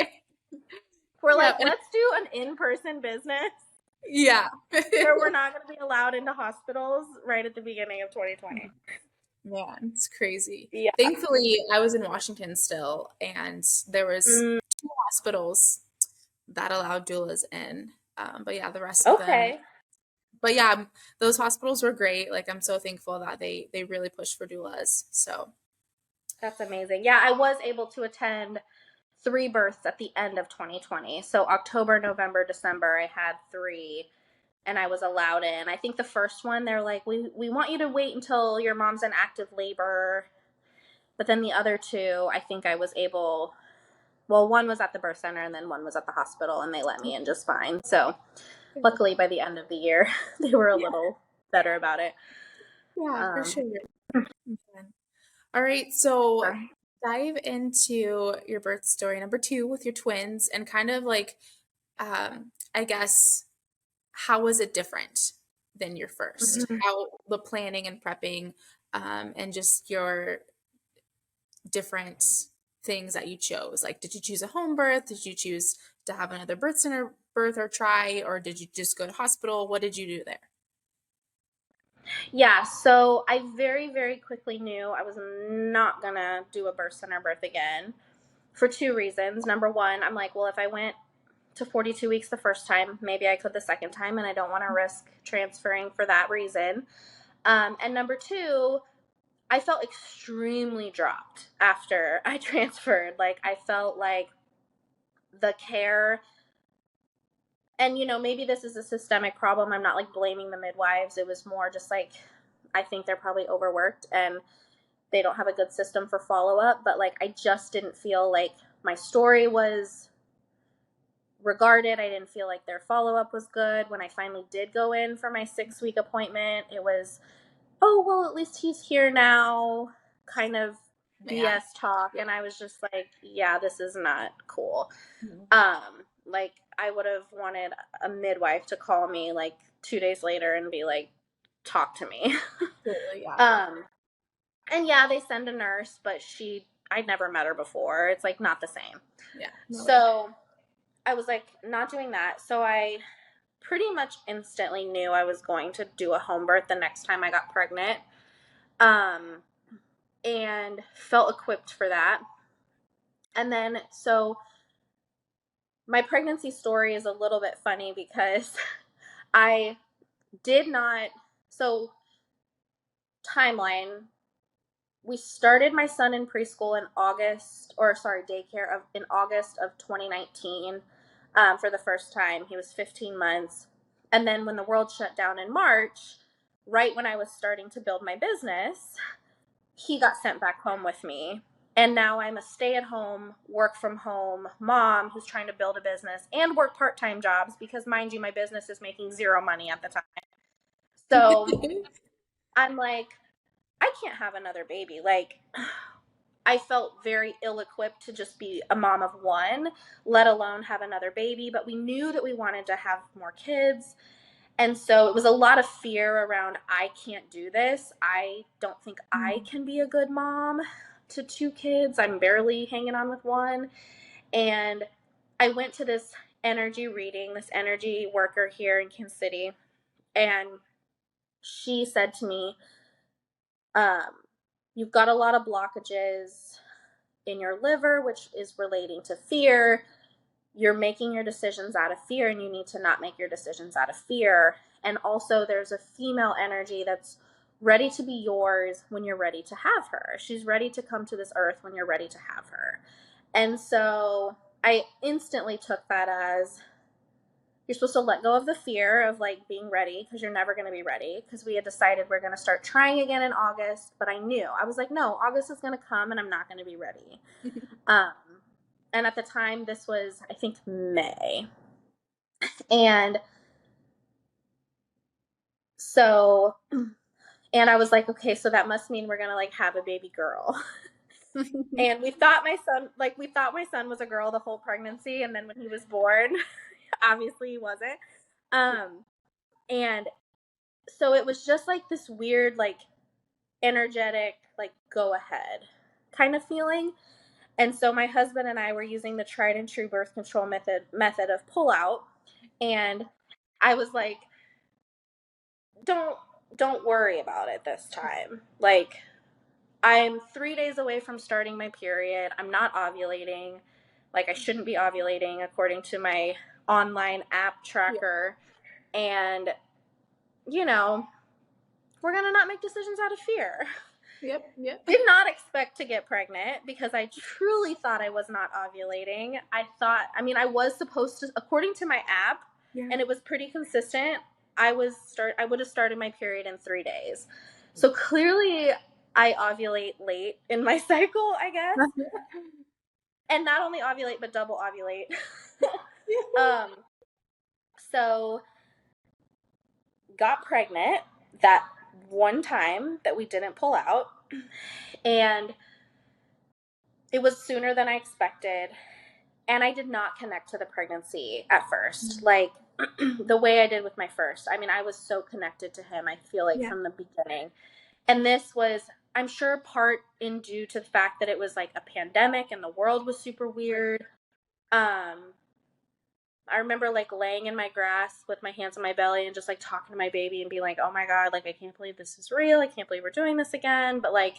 [SPEAKER 1] We're
[SPEAKER 2] Yeah.
[SPEAKER 1] like, let's do an in-person business
[SPEAKER 2] Yeah.
[SPEAKER 1] where we're not going to be allowed into hospitals right at the beginning of 2020.
[SPEAKER 2] Man, it's crazy.
[SPEAKER 1] Yeah.
[SPEAKER 2] Thankfully, I was in Washington still, and there was
[SPEAKER 1] Mm,
[SPEAKER 2] two hospitals that allowed doulas in. But yeah, the rest of them.
[SPEAKER 1] okay.
[SPEAKER 2] But yeah, those hospitals were great. Like I'm so thankful that they really pushed for doulas. So
[SPEAKER 1] That's amazing. Yeah, I was able to attend 3 births at the end of 2020. So October, November, December, I had three and I was allowed in. I think the first one, they're like, we want you to wait until your mom's in active labor. But then the other two, I think I was able, well, one was at the birth center and then one was at the hospital and they let me in just fine. So
[SPEAKER 2] good.
[SPEAKER 1] luckily by the end of the year, they were a
[SPEAKER 2] Yeah,
[SPEAKER 1] little better about it.
[SPEAKER 2] yeah, for
[SPEAKER 1] Um,
[SPEAKER 2] sure. Okay. All right, so dive into your birth story number two with your twins and kind of like I guess, how was it different than your first?
[SPEAKER 1] Mhm.
[SPEAKER 2] How the planning and prepping, and just your different things that you chose? Like, did you choose a home birth? Did you choose to have another birth center birth or try, or did you just go to hospital? What did you do there?
[SPEAKER 1] Yeah, so I very, very quickly knew I was not gonna do a birth center birth again for two reasons. Number one, I'm like, well, if I went to 42 weeks the first time, maybe I could the second time, and I don't want to risk transferring for that reason. And number two, I felt extremely dropped after I transferred. Like, I felt like the care, and maybe this is a systemic problem. I'm not like blaming the midwives. It was more just like, I think they're probably overworked and they don't have a good system for follow up. But like, I just didn't feel like my story was regarded. I didn't feel like their follow up was good. When I finally did go in for my 6 week appointment, it was, oh, well, at least he's here now, kind of
[SPEAKER 2] Yeah.
[SPEAKER 1] BS talk. And I was just like, yeah, this is not cool.
[SPEAKER 2] Mhm.
[SPEAKER 1] Like, I would have wanted a midwife to call me like 2 days later and be like, talk to me.
[SPEAKER 2] Totally, yeah.
[SPEAKER 1] um, and yeah, they send a nurse, but I'd never met her before. It's like not the same.
[SPEAKER 2] Yeah. No way.
[SPEAKER 1] So I was like, not doing that. So I pretty much instantly knew I was going to do a home birth the next time I got pregnant. Um, and felt equipped for that. And then, so my pregnancy story is a little bit funny because I did not, so timeline, we started my son in preschool in daycare in August of 2019 for the first time. He was 15 months. And then when the world shut down in March, right when I was starting to build my business, he got sent back home with me. And now I'm a stay at home, work from home mom who's trying to build a business and work part time jobs because, mind you, my business is making zero money at the time. So I'm like, I can't have another baby. Like, I felt very ill equipped to just be a mom of one, let alone have another baby. But we knew that we wanted to have more kids. And so it was a lot of fear around, I can't do this. I don't think I
[SPEAKER 2] Mhm.
[SPEAKER 1] can be a good mom to two kids. I'm barely hanging on with one. And I went to this energy reading, this energy worker here in Kansas City. And she said to me, um, you've got a lot of blockages in your liver, which is relating to fear. You're making your decisions out of fear, and you need to not make your decisions out of fear. And also, there's a female energy that's ready to be yours when you're ready to have her. She's ready to come to this earth when you're ready to have her. And so I instantly took that as, you're supposed to let go of the fear of like being ready because you're never going to be ready, because we had decided we're going to start trying again in August. But I was like, no, August is going to come and I'm not going to be ready. um, and at the time, this was, I think, May. And so, and I was like, okay, so that must mean we're going to like have a baby girl. And we thought my son was a girl the whole pregnancy. And then when he was born, obviously he wasn't. Um, and so it was just like this weird, like energetic, like go ahead kind of feeling. And so my husband and I were using the tried and true birth control method of pull out. And I was like, don't don't worry about it this time. Like, I'm 3 days away from starting my period. I'm not ovulating. Like, I shouldn't be ovulating according to my online app
[SPEAKER 2] Yeah.
[SPEAKER 1] tracker. And you know, we're going to not make decisions out of fear.
[SPEAKER 2] Yep. Yep.
[SPEAKER 1] Did not expect to get pregnant because I truly thought I was not ovulating. I was supposed to, according to my app,
[SPEAKER 2] Yeah.
[SPEAKER 1] and it was pretty consistent. I would have started my period in 3 days. So clearly I ovulate late in my cycle, I guess. And not only ovulate, but double ovulate. um, so got pregnant that one time that we didn't pull out. And it was sooner than I expected. And I did not connect to the pregnancy at first, like the way I did with my first. I mean, I was so connected to him, I feel like,
[SPEAKER 2] Yeah.
[SPEAKER 1] from the beginning. And this was, I'm sure, part in due to the fact that it was like a pandemic and the world was super weird. Um, I remember like laying in my grass with my hands on my belly and just like talking to my baby and being like, oh my God, like I can't believe this is real. I can't believe we're doing this again. But like,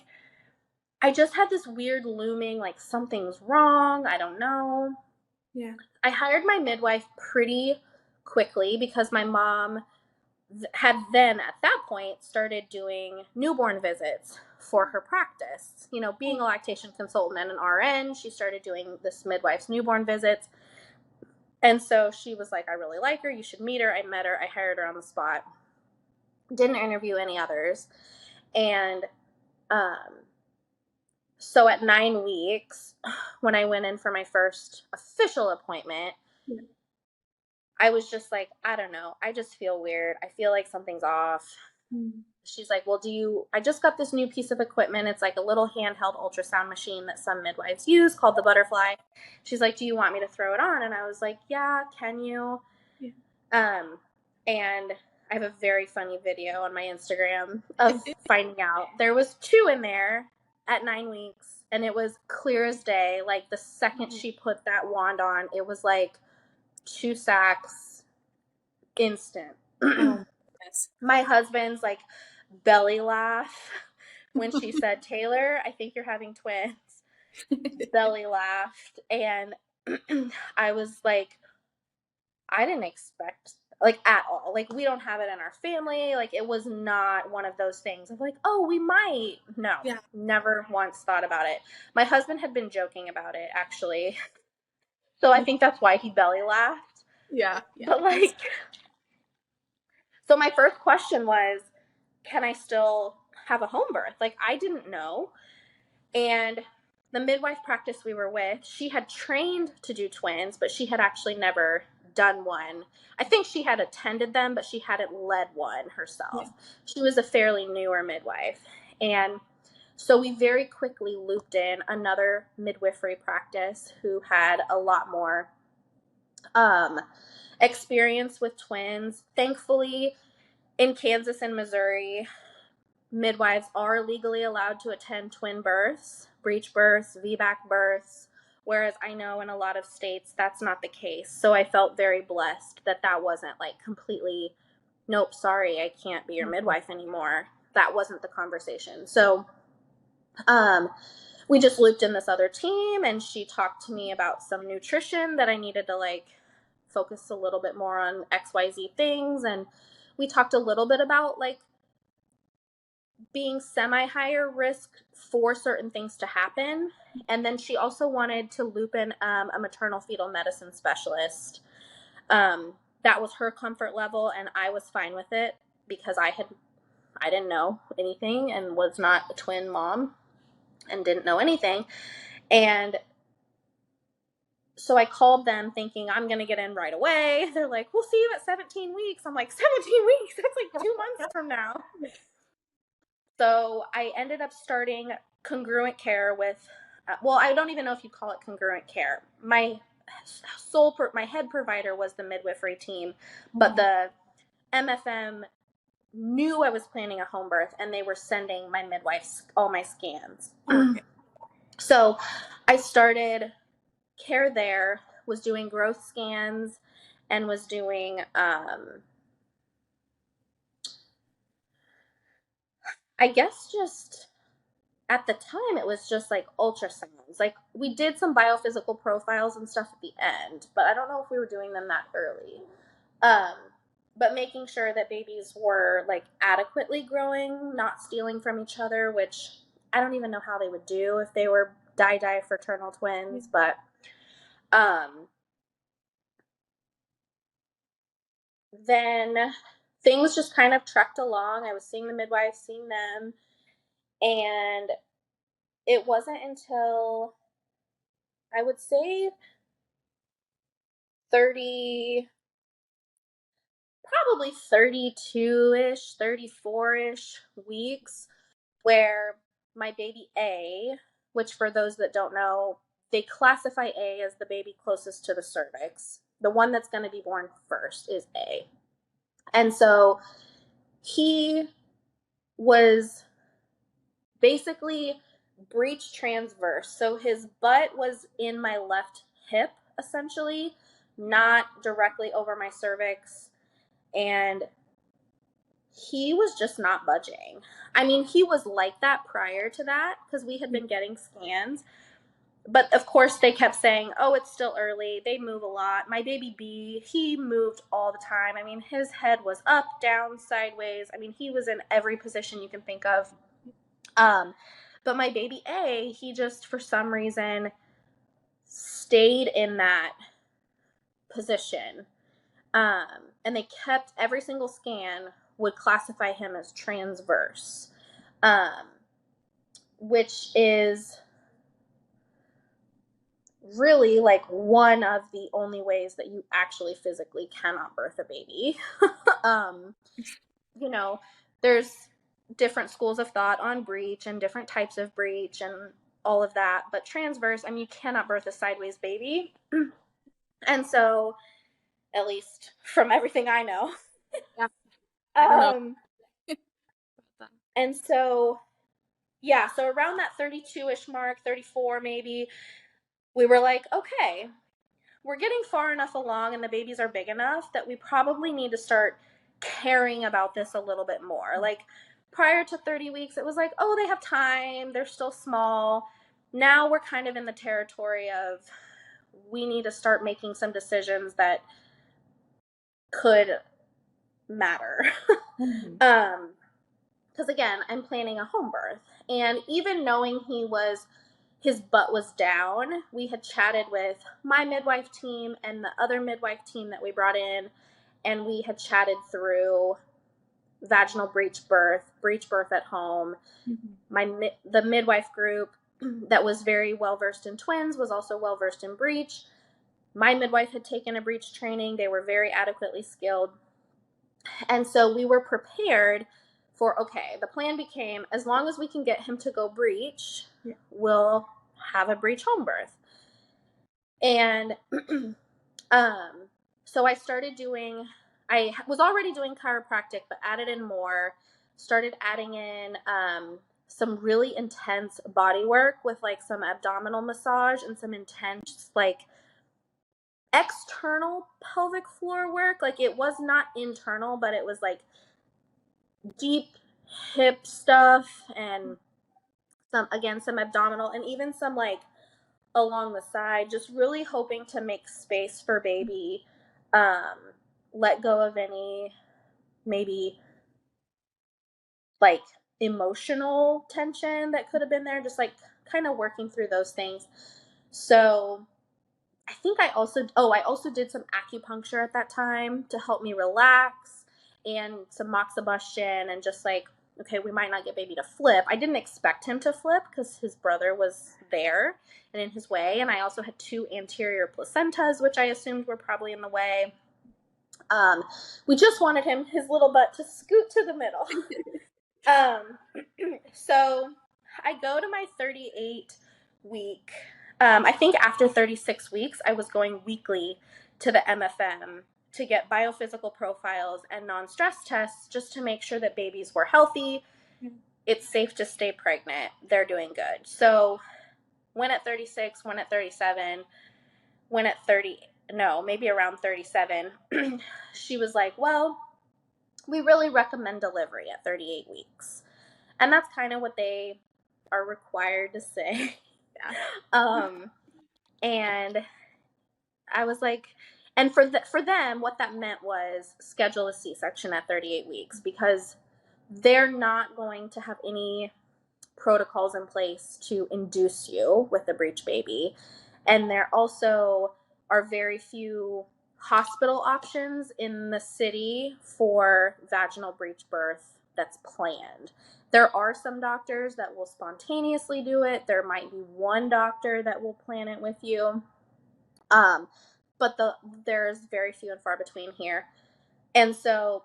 [SPEAKER 1] I just had this weird looming, like something's wrong. I don't know.
[SPEAKER 2] Yeah.
[SPEAKER 1] I hired my midwife pretty quickly because my mom had then at that point started doing newborn visits for her practice. You know, being a lactation consultant and an RN, she started doing this midwife's newborn visits. And so she was like, I really like her. You should meet her. I met her. I hired her on the spot. Didn't interview any others. And um, so at 9 weeks, when I went in for my first official appointment,
[SPEAKER 2] Yeah.
[SPEAKER 1] I was just like, I don't know. I just feel weird. I feel like something's off.
[SPEAKER 2] Mm.
[SPEAKER 1] She's like, well, I just got this new piece of equipment. It's like a little handheld ultrasound machine that some midwives use called the Butterfly. She's like, do you want me to throw it on? And I was like, yeah, can you?
[SPEAKER 2] Yeah.
[SPEAKER 1] Um, and I have a very funny video on my Instagram of finding out there was two in there at 9 weeks, and it was clear as day. Like the second
[SPEAKER 2] Oh,
[SPEAKER 1] she put that wand on, it was like 2 sacks instant.
[SPEAKER 2] oh my goodness.
[SPEAKER 1] My husband's like belly laugh when she said, Taylor, I think you're having twins. Belly laughed. And I was like, I didn't expect, like, at all. Like, we don't have it in our family. Like, it was not one of those things of like, oh, we might. No,
[SPEAKER 2] Yeah.
[SPEAKER 1] never once thought about it. My husband had been joking about it, actually. So I think that's why he belly laughed.
[SPEAKER 2] Yeah. Yeah.
[SPEAKER 1] But,
[SPEAKER 2] That's
[SPEAKER 1] like, so my first question was, can I still have a home birth? Like, I didn't know. And the midwife practice we were with, she had trained to do twins, but she had actually never done one. I think she had attended them, but she hadn't led one
[SPEAKER 2] yeah.
[SPEAKER 1] herself. She was a fairly newer midwife. And so we very quickly looped in another midwifery practice who had a lot more um, experience with twins. Thankfully, in Kansas and Missouri, midwives are legally allowed to attend twin births, breech births, VBAC births, whereas I know in a lot of states that's not the case. So I felt very blessed that that wasn't like completely, nope, sorry, I can't be your midwife anymore. That wasn't the conversation. So um, we just looped in this other team, and she talked to me about some nutrition that I needed to like focus a little bit more on XYZ things. And we talked a little bit about like being semi higher risk for certain things to happen. And then she also wanted to loop in a maternal fetal medicine specialist. That was her comfort level, and I was fine with it because I didn't know anything and was not a twin mom and didn't know anything. And so I called them thinking I'm going to get in right away. They're like, we'll see you at 17 weeks. I'm like, 17 weeks? That's like 2 months from now. So I ended up starting congruent care with, well, I don't even know if you call it congruent care. My head provider was the midwifery team, but the MFM knew I was planning a home birth, and they were sending my midwife all my scans.
[SPEAKER 2] Okay.
[SPEAKER 1] So I started care there, was doing growth scans, and was doing, I guess just at the time it was just like ultrasounds. Like we did some biophysical profiles and stuff at the end, but I don't know if we were doing them that early. Um, but making sure that babies were like adequately growing, not stealing from each other, which I don't even know how they would do if they were fraternal
[SPEAKER 2] Yeah.
[SPEAKER 1] twins. But um, then things just kind of trekked along. I was seeing the midwives, seeing them, and it wasn't until I would say 30, probably 32-ish, 34-ish weeks where my baby A, which for those that don't know, they classify A as the baby closest to the cervix. The one that's going to be born first is A. And so he was basically breech transverse. So his butt was in my left hip, essentially, not directly over my cervix. And he was just not budging. I mean, he was like that prior to that because we had been getting scans. But of course, they kept saying, oh, it's still early. They move a lot. My baby B, he moved all the time. I mean, his head was up, down, sideways. I mean, he was in every position you can think of. But my baby A, he just, for some reason, stayed in that position. And they kept, every single scan would classify him as transverse, which is really like one of the only ways that you actually physically cannot birth a baby. um, you know, there's different schools of thought on breech and different types of breech and all of that, but transverse, I mean, you cannot birth a sideways baby. And so, at least from everything I know.
[SPEAKER 2] Yeah, I don't know.
[SPEAKER 1] um, and so, yeah, so around that 32-ish mark, 34 maybe, we were like, okay, we're getting far enough along and the babies are big enough that we probably need to start caring about this a little bit more. Like prior to 30 weeks, it was like, oh, they have time, they're still small. Now we're kind of in the territory of we need to start making some decisions that could matter.
[SPEAKER 2] Mm-hmm.
[SPEAKER 1] Because again, I'm planning a home birth. And even knowing his butt was down, we had chatted with my midwife team and the other midwife team that we brought in, and we had chatted through vaginal breech birth at home. The midwife group that was very well versed in twins was also well versed in breech. My midwife had taken a breech training. They were very adequately skilled. And so we were prepared for, okay, the plan became as long as we can get him to go breech, we'll have a breech home birth. And so I was already doing chiropractic, but added in more, started adding in some really intense body work with like some abdominal massage and some intense like external pelvic floor work. Like it was not internal, but it was like deep hip stuff and some abdominal and even some like along the side, just really hoping to make space for baby, let go of any maybe like emotional tension that could have been there, just like kind of working through those things. So I also did some acupuncture at that time to help me relax and some moxibustion and just like, okay, we might not get baby to flip. I didn't expect him to flip because his brother was there and in his way. And I also had 2 anterior placentas, which I assumed were probably in the way. We just wanted his little butt to scoot to the middle. Um, so I go to my 38-week. I think after 36 weeks, I was going weekly to the MFM to get biophysical profiles and non-stress tests just to make sure that babies were healthy. It's safe to stay pregnant. They're doing good. So when at 36, when at 37, when at 30, no, maybe around 37, she was like, well, we really recommend delivery at 38 weeks. And that's kind of what they are required to say. And I was like, and for them, what that meant was schedule a C-section at 38 weeks because they're not going to have any protocols in place to induce you with a breech baby. And there also are very few hospital options in the city for vaginal breech birth that's planned. There are some doctors that will spontaneously do it. There might be one doctor that will plan it with you. But there's very few and far between here. And so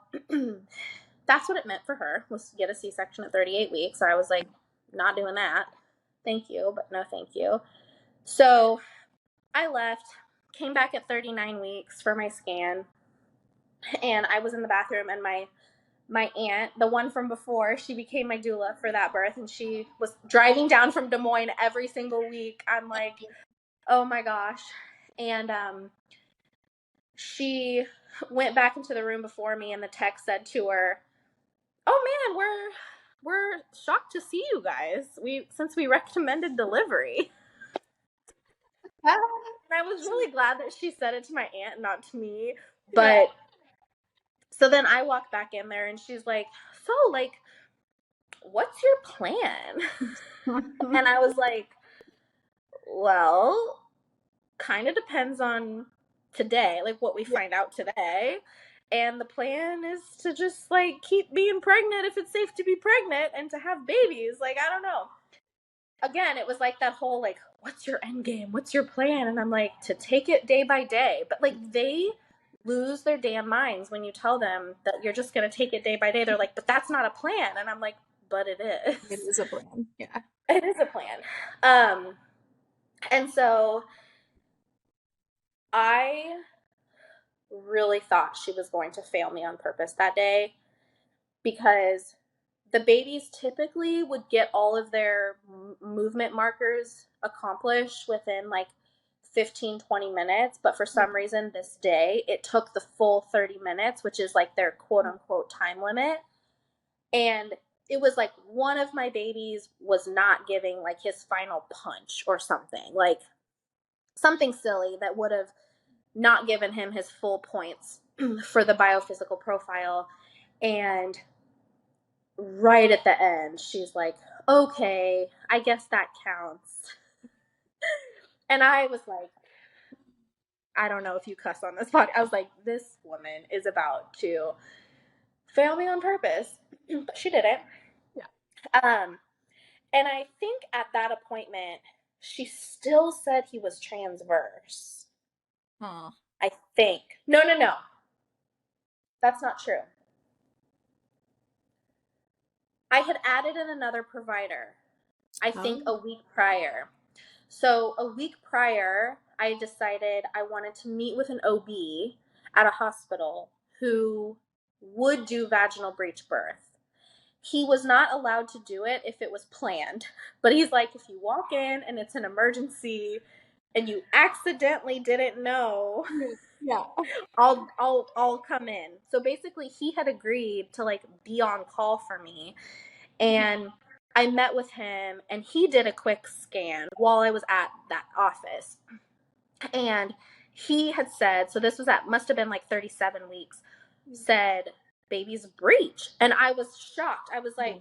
[SPEAKER 1] that's what it meant for her, was to get a C-section at 38 weeks. So I was like, not doing that. Thank you, but no thank you. So I left, came back at 39 weeks for my scan, and I was in the bathroom, and my aunt, the one from before, she became my doula for that birth, and she was driving down from Des Moines every single week. I'm like, oh my gosh. And she went back into the room before me, and the tech said to her, "Oh man, we're shocked to see you guys. Since we recommended delivery." And I was really glad that she said it to my aunt, not to me.
[SPEAKER 2] Yeah.
[SPEAKER 1] But so then I walked back in there, and she's like, "So, like, what's your plan?" And I was like, "Well, kind of depends on today, like what we
[SPEAKER 2] Yeah.
[SPEAKER 1] find out today. And the plan is to just like keep being pregnant if it's safe to be pregnant and to have babies. Like, I don't know." Again, it was like that whole like, what's your end game? What's your plan? And I'm like, to take it day by day. But like they lose their damn minds when you tell them that you're just gonna take it day by day. They're like, but that's not a plan. And I'm like, but it
[SPEAKER 2] It
[SPEAKER 1] is.
[SPEAKER 2] is a plan. Yeah.
[SPEAKER 1] It is a plan. Um, and so I really thought she was going to fail me on purpose that day, because the babies typically would get all of their movement markers accomplished within like 15-20 minutes, but for some reason this day it took the full 30 minutes, which is like their quote unquote time limit. And it was like one of my babies was not giving like his final punch or something, like something silly that would have not given him his full points for the biophysical profile. And right at the end, she's like, okay, I guess that counts. And I was like, I don't know if you cuss on this podcast. I was like, this woman is about to fail me on purpose. But she didn't.
[SPEAKER 2] Yeah.
[SPEAKER 1] Um, and I think at that appointment, she still said he was transverse.
[SPEAKER 2] Huh.
[SPEAKER 1] I think. No, no, no. That's not true. I had added in another provider, I think
[SPEAKER 2] Oh.
[SPEAKER 1] a week prior. So a week prior, I decided I wanted to meet with an OB at a hospital who would do vaginal breech birth. He was not allowed to do it if it was planned, but he's like, if you walk in and it's an emergency and you accidentally didn't know,
[SPEAKER 2] Yeah.
[SPEAKER 1] I'll come in. So basically he had agreed to like be on call for me, and I met with him, and he did a quick scan while I was at that office. And he had said, so this was at, must have been like 37 weeks, said, baby's breech. And I was shocked. I was like,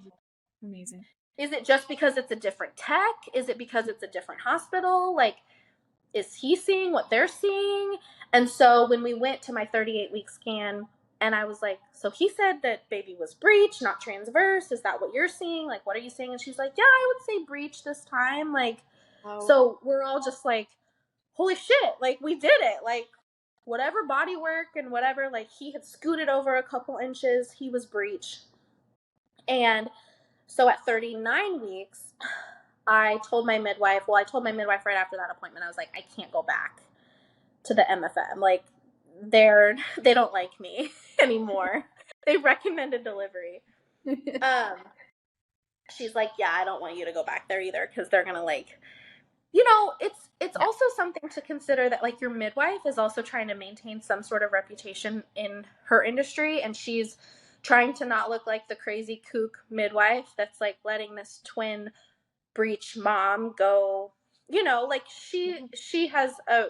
[SPEAKER 2] Amazing.
[SPEAKER 1] is it just because it's a different tech? Is it because it's a different hospital? Like, is he seeing what they're seeing? And so when we went to my 38-week scan, and I was like, so he said that baby was breech, not transverse. Is that what you're seeing? Like, what are you seeing? And she's like, yeah, I would say breech this time. Like,
[SPEAKER 2] Oh.
[SPEAKER 1] so we're all just like, holy shit, like we did it. Like, whatever body work and whatever, like he had scooted over a couple inches, he was breech. And so at 39 weeks, I told my midwife right after that appointment, I was like, I can't go back to the MFM. Like, they don't like me anymore. They recommended delivery. Um, she's like, yeah, I don't want you to go back there either, because they're gonna like, it's
[SPEAKER 2] Yeah.
[SPEAKER 1] also something to consider that like your midwife is also trying to maintain some sort of reputation in her industry, and she's trying to not look like the crazy kook midwife that's like letting this twin breech mom go, like she has a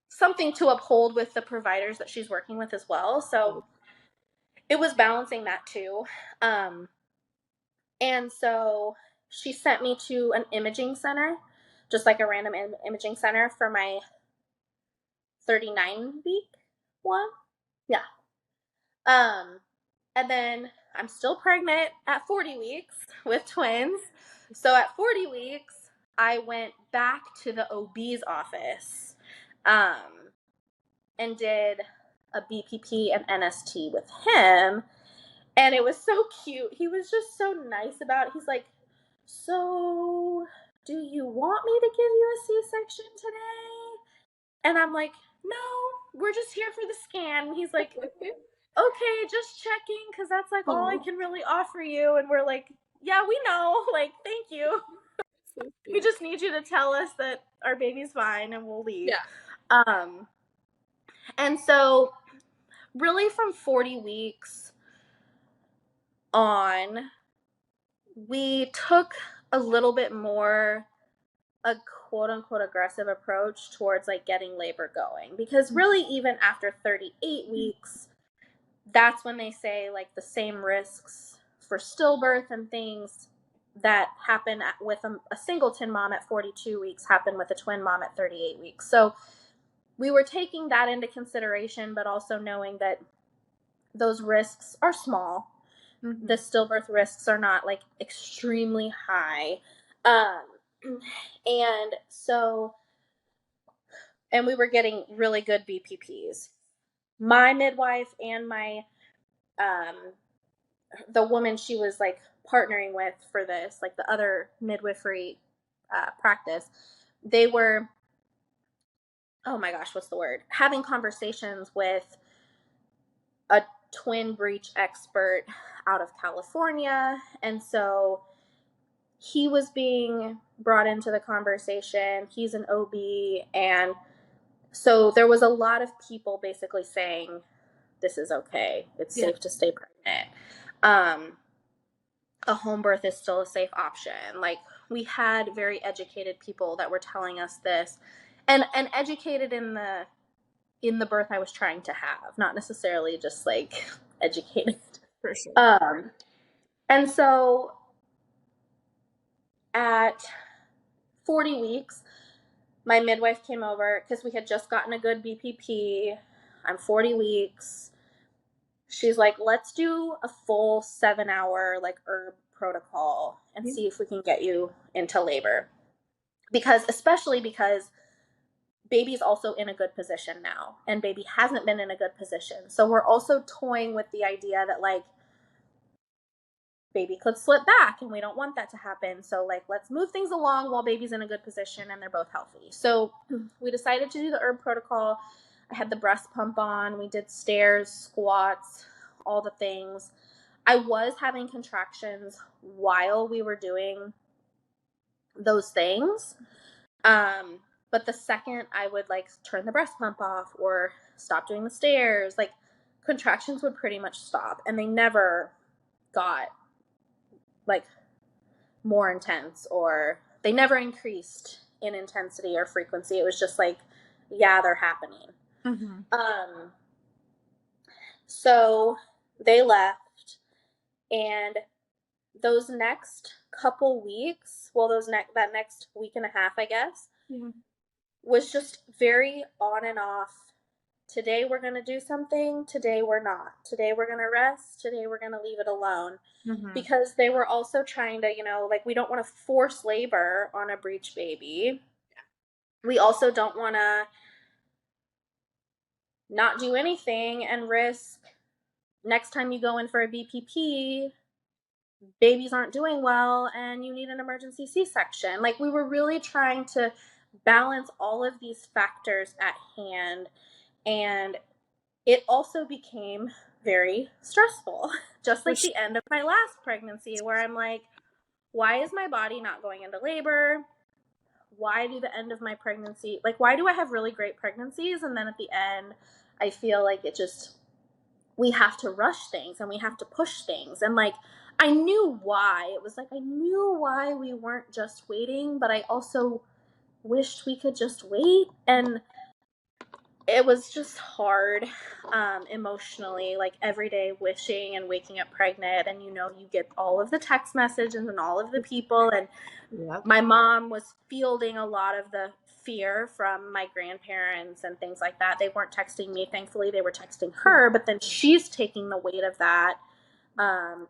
[SPEAKER 1] something to uphold with the providers that she's working with as well. So it was balancing that too. And so she sent me to an imaging center, just like a random imaging center for my 39-week one. Yeah. Um, and then I'm still pregnant at 40 weeks with twins. So at 40 weeks, I went back to the OB's office, and did a BPP and NST with him. And it was so cute. He was just so nice about it. He's like, so do you want me to give you a C-section today? And I'm like, no, we're just here for the scan. And he's like, okay, just checking, because that's like all I
[SPEAKER 2] Oh,
[SPEAKER 1] can really offer you. And we're like, yeah, we know. Like, thank you.
[SPEAKER 2] so
[SPEAKER 1] We
[SPEAKER 2] sweet.
[SPEAKER 1] just need you to tell us that our baby's fine and we'll leave.
[SPEAKER 2] Yeah.
[SPEAKER 1] Um, and so, really, from 40 weeks on, we took a little bit more a quote unquote aggressive approach towards like getting labor going, because really even after 38 weeks, that's when they say like the same risks for stillbirth and things that happen with a singleton mom at 42 weeks happen with a twin mom at 38 weeks. So we were taking that into consideration, but also knowing that those risks are small.
[SPEAKER 2] Mm-hmm.
[SPEAKER 1] The stillbirth risks are not like extremely high. Um, and so, and we were getting really good BPPs. My midwife and um, the woman she was like partnering with for this, like the other midwifery practice, they were, oh my gosh, what's the word? Having conversations with a twin breech expert out of California. And so he was being brought into the conversation. He's an OB. And so there was a lot of people basically saying, this is okay. It's
[SPEAKER 2] Yeah.
[SPEAKER 1] safe to stay pregnant. Um, a home birth is still a safe option. Like, we had very educated people that were telling us this, and educated in the birth I was trying to have, not necessarily just like educated.
[SPEAKER 2] For sure.
[SPEAKER 1] Um, and so at 40 weeks, my midwife came over because we had just gotten a good BPP. I'm 40 weeks. She's like, let's do a full 7-hour like herb protocol and
[SPEAKER 2] Yeah.
[SPEAKER 1] see if we can get you into labor. Especially because baby's also in a good position now, and baby hasn't been in a good position. So we're also toying with the idea that like baby could slip back and we don't want that to happen. So like, let's move things along while baby's in a good position and they're both healthy. So we decided to do the herb protocol. I had the breast pump on. We did stairs, squats, all the things. I was having contractions while we were doing those things. But the second I would like turn the breast pump off or stop doing the stairs, like contractions would pretty much stop, and they never got like more intense, or they never increased in intensity or frequency. It was just like, yeah, they're happening.
[SPEAKER 2] Mm-hmm.
[SPEAKER 1] Um, so they left, and those next couple weeks, well, that next week and a half, I guess,
[SPEAKER 2] Yeah.
[SPEAKER 1] was just very on and off. Today we're going to do something. Today we're not. Today we're going to rest. Today we're going to leave it alone.
[SPEAKER 2] Mm-hmm.
[SPEAKER 1] Because they were also trying to, like, we don't want to force labor on a breech baby. We also don't want to not do anything and risk next time you go in for a BPP, babies aren't doing well and you need an emergency C-section. Like, we were really trying to balance all of these factors at hand, and it also became very stressful, just
[SPEAKER 2] For
[SPEAKER 1] like
[SPEAKER 2] sure.
[SPEAKER 1] the end of my last pregnancy, where I'm like, why is my body not going into labor? Why do the end of my pregnancy, like, why do I have really great pregnancies and then at the end I feel like we have to rush things and we have to push things? And like, I knew why. It was like, I knew why we weren't just waiting, but I also wished we could just wait. And it was just hard, emotionally, like every day wishing and waking up pregnant, and you get all of the text messages and all of the people, and
[SPEAKER 2] Yep.
[SPEAKER 1] my mom was fielding a lot of the fear from my grandparents and things like that. They weren't texting me, thankfully they were texting
[SPEAKER 2] Yeah.
[SPEAKER 1] her, but then she's taking the weight of that. um,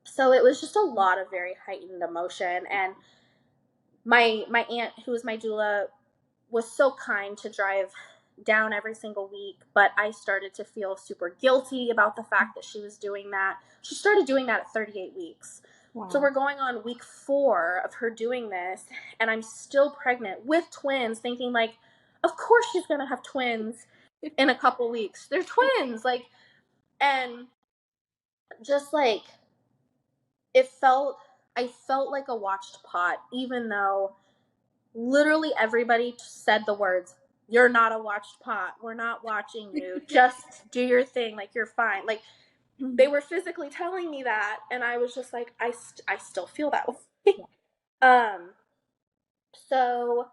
[SPEAKER 1] so it was just a lot of very heightened emotion. And my aunt, who was my doula, was so kind to drive down every single week, but I started to feel super guilty about the fact that she was doing that. She started doing that at 38 weeks. So
[SPEAKER 2] Wow.
[SPEAKER 1] we're going on week 4 of her doing this, and I'm still pregnant with twins, thinking like, of course she's gonna have twins in a couple weeks. They're twins, like, and just like it felt, I felt like a watched pot, even though literally everybody said the words, "You're not a watched pot. We're not watching you. Just do your thing. Like you're fine." Like they were physically telling me that, and I was just like, I still feel that way. um so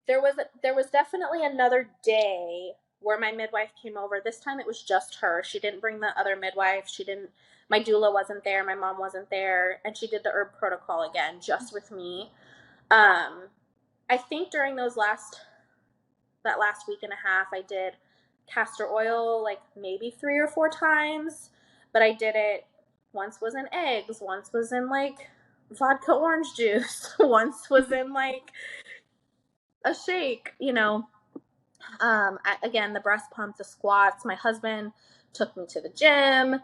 [SPEAKER 1] there was definitely another day where my midwife came over. This time it was just her. She didn't bring the other midwife. She didn't, my doula wasn't there, my mom wasn't there, and she did the herb protocol again just with me. I think during that last week and a half I did castor oil like maybe 3 or 4 times, but I did it, once was in eggs, once was in like vodka orange juice, once was in like a shake, you know. Again, the breast pump, the squats. My husband took me to the gym.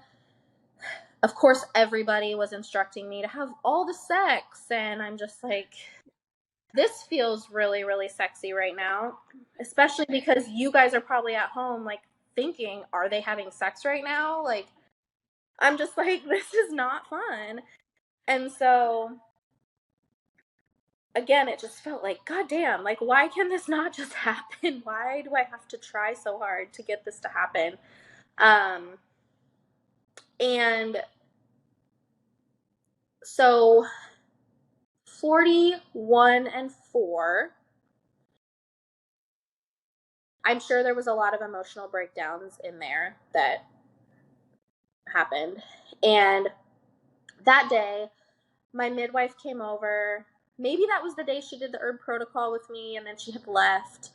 [SPEAKER 1] Of course, everybody was instructing me to have all the sex, and I'm just like, this feels really, really sexy right now, especially because you guys are probably at home, like, thinking, are they having sex right now? Like, I'm just like, this is not fun. And so, again, it just felt like, God damn, like, why can this not just happen? Why do I have to try so hard to get this to happen? Um, and so 41 and 4, I'm sure there was a lot of emotional breakdowns in there that happened. And that day, my midwife came over. Maybe that was the day she did the herb protocol with me, and then she had left.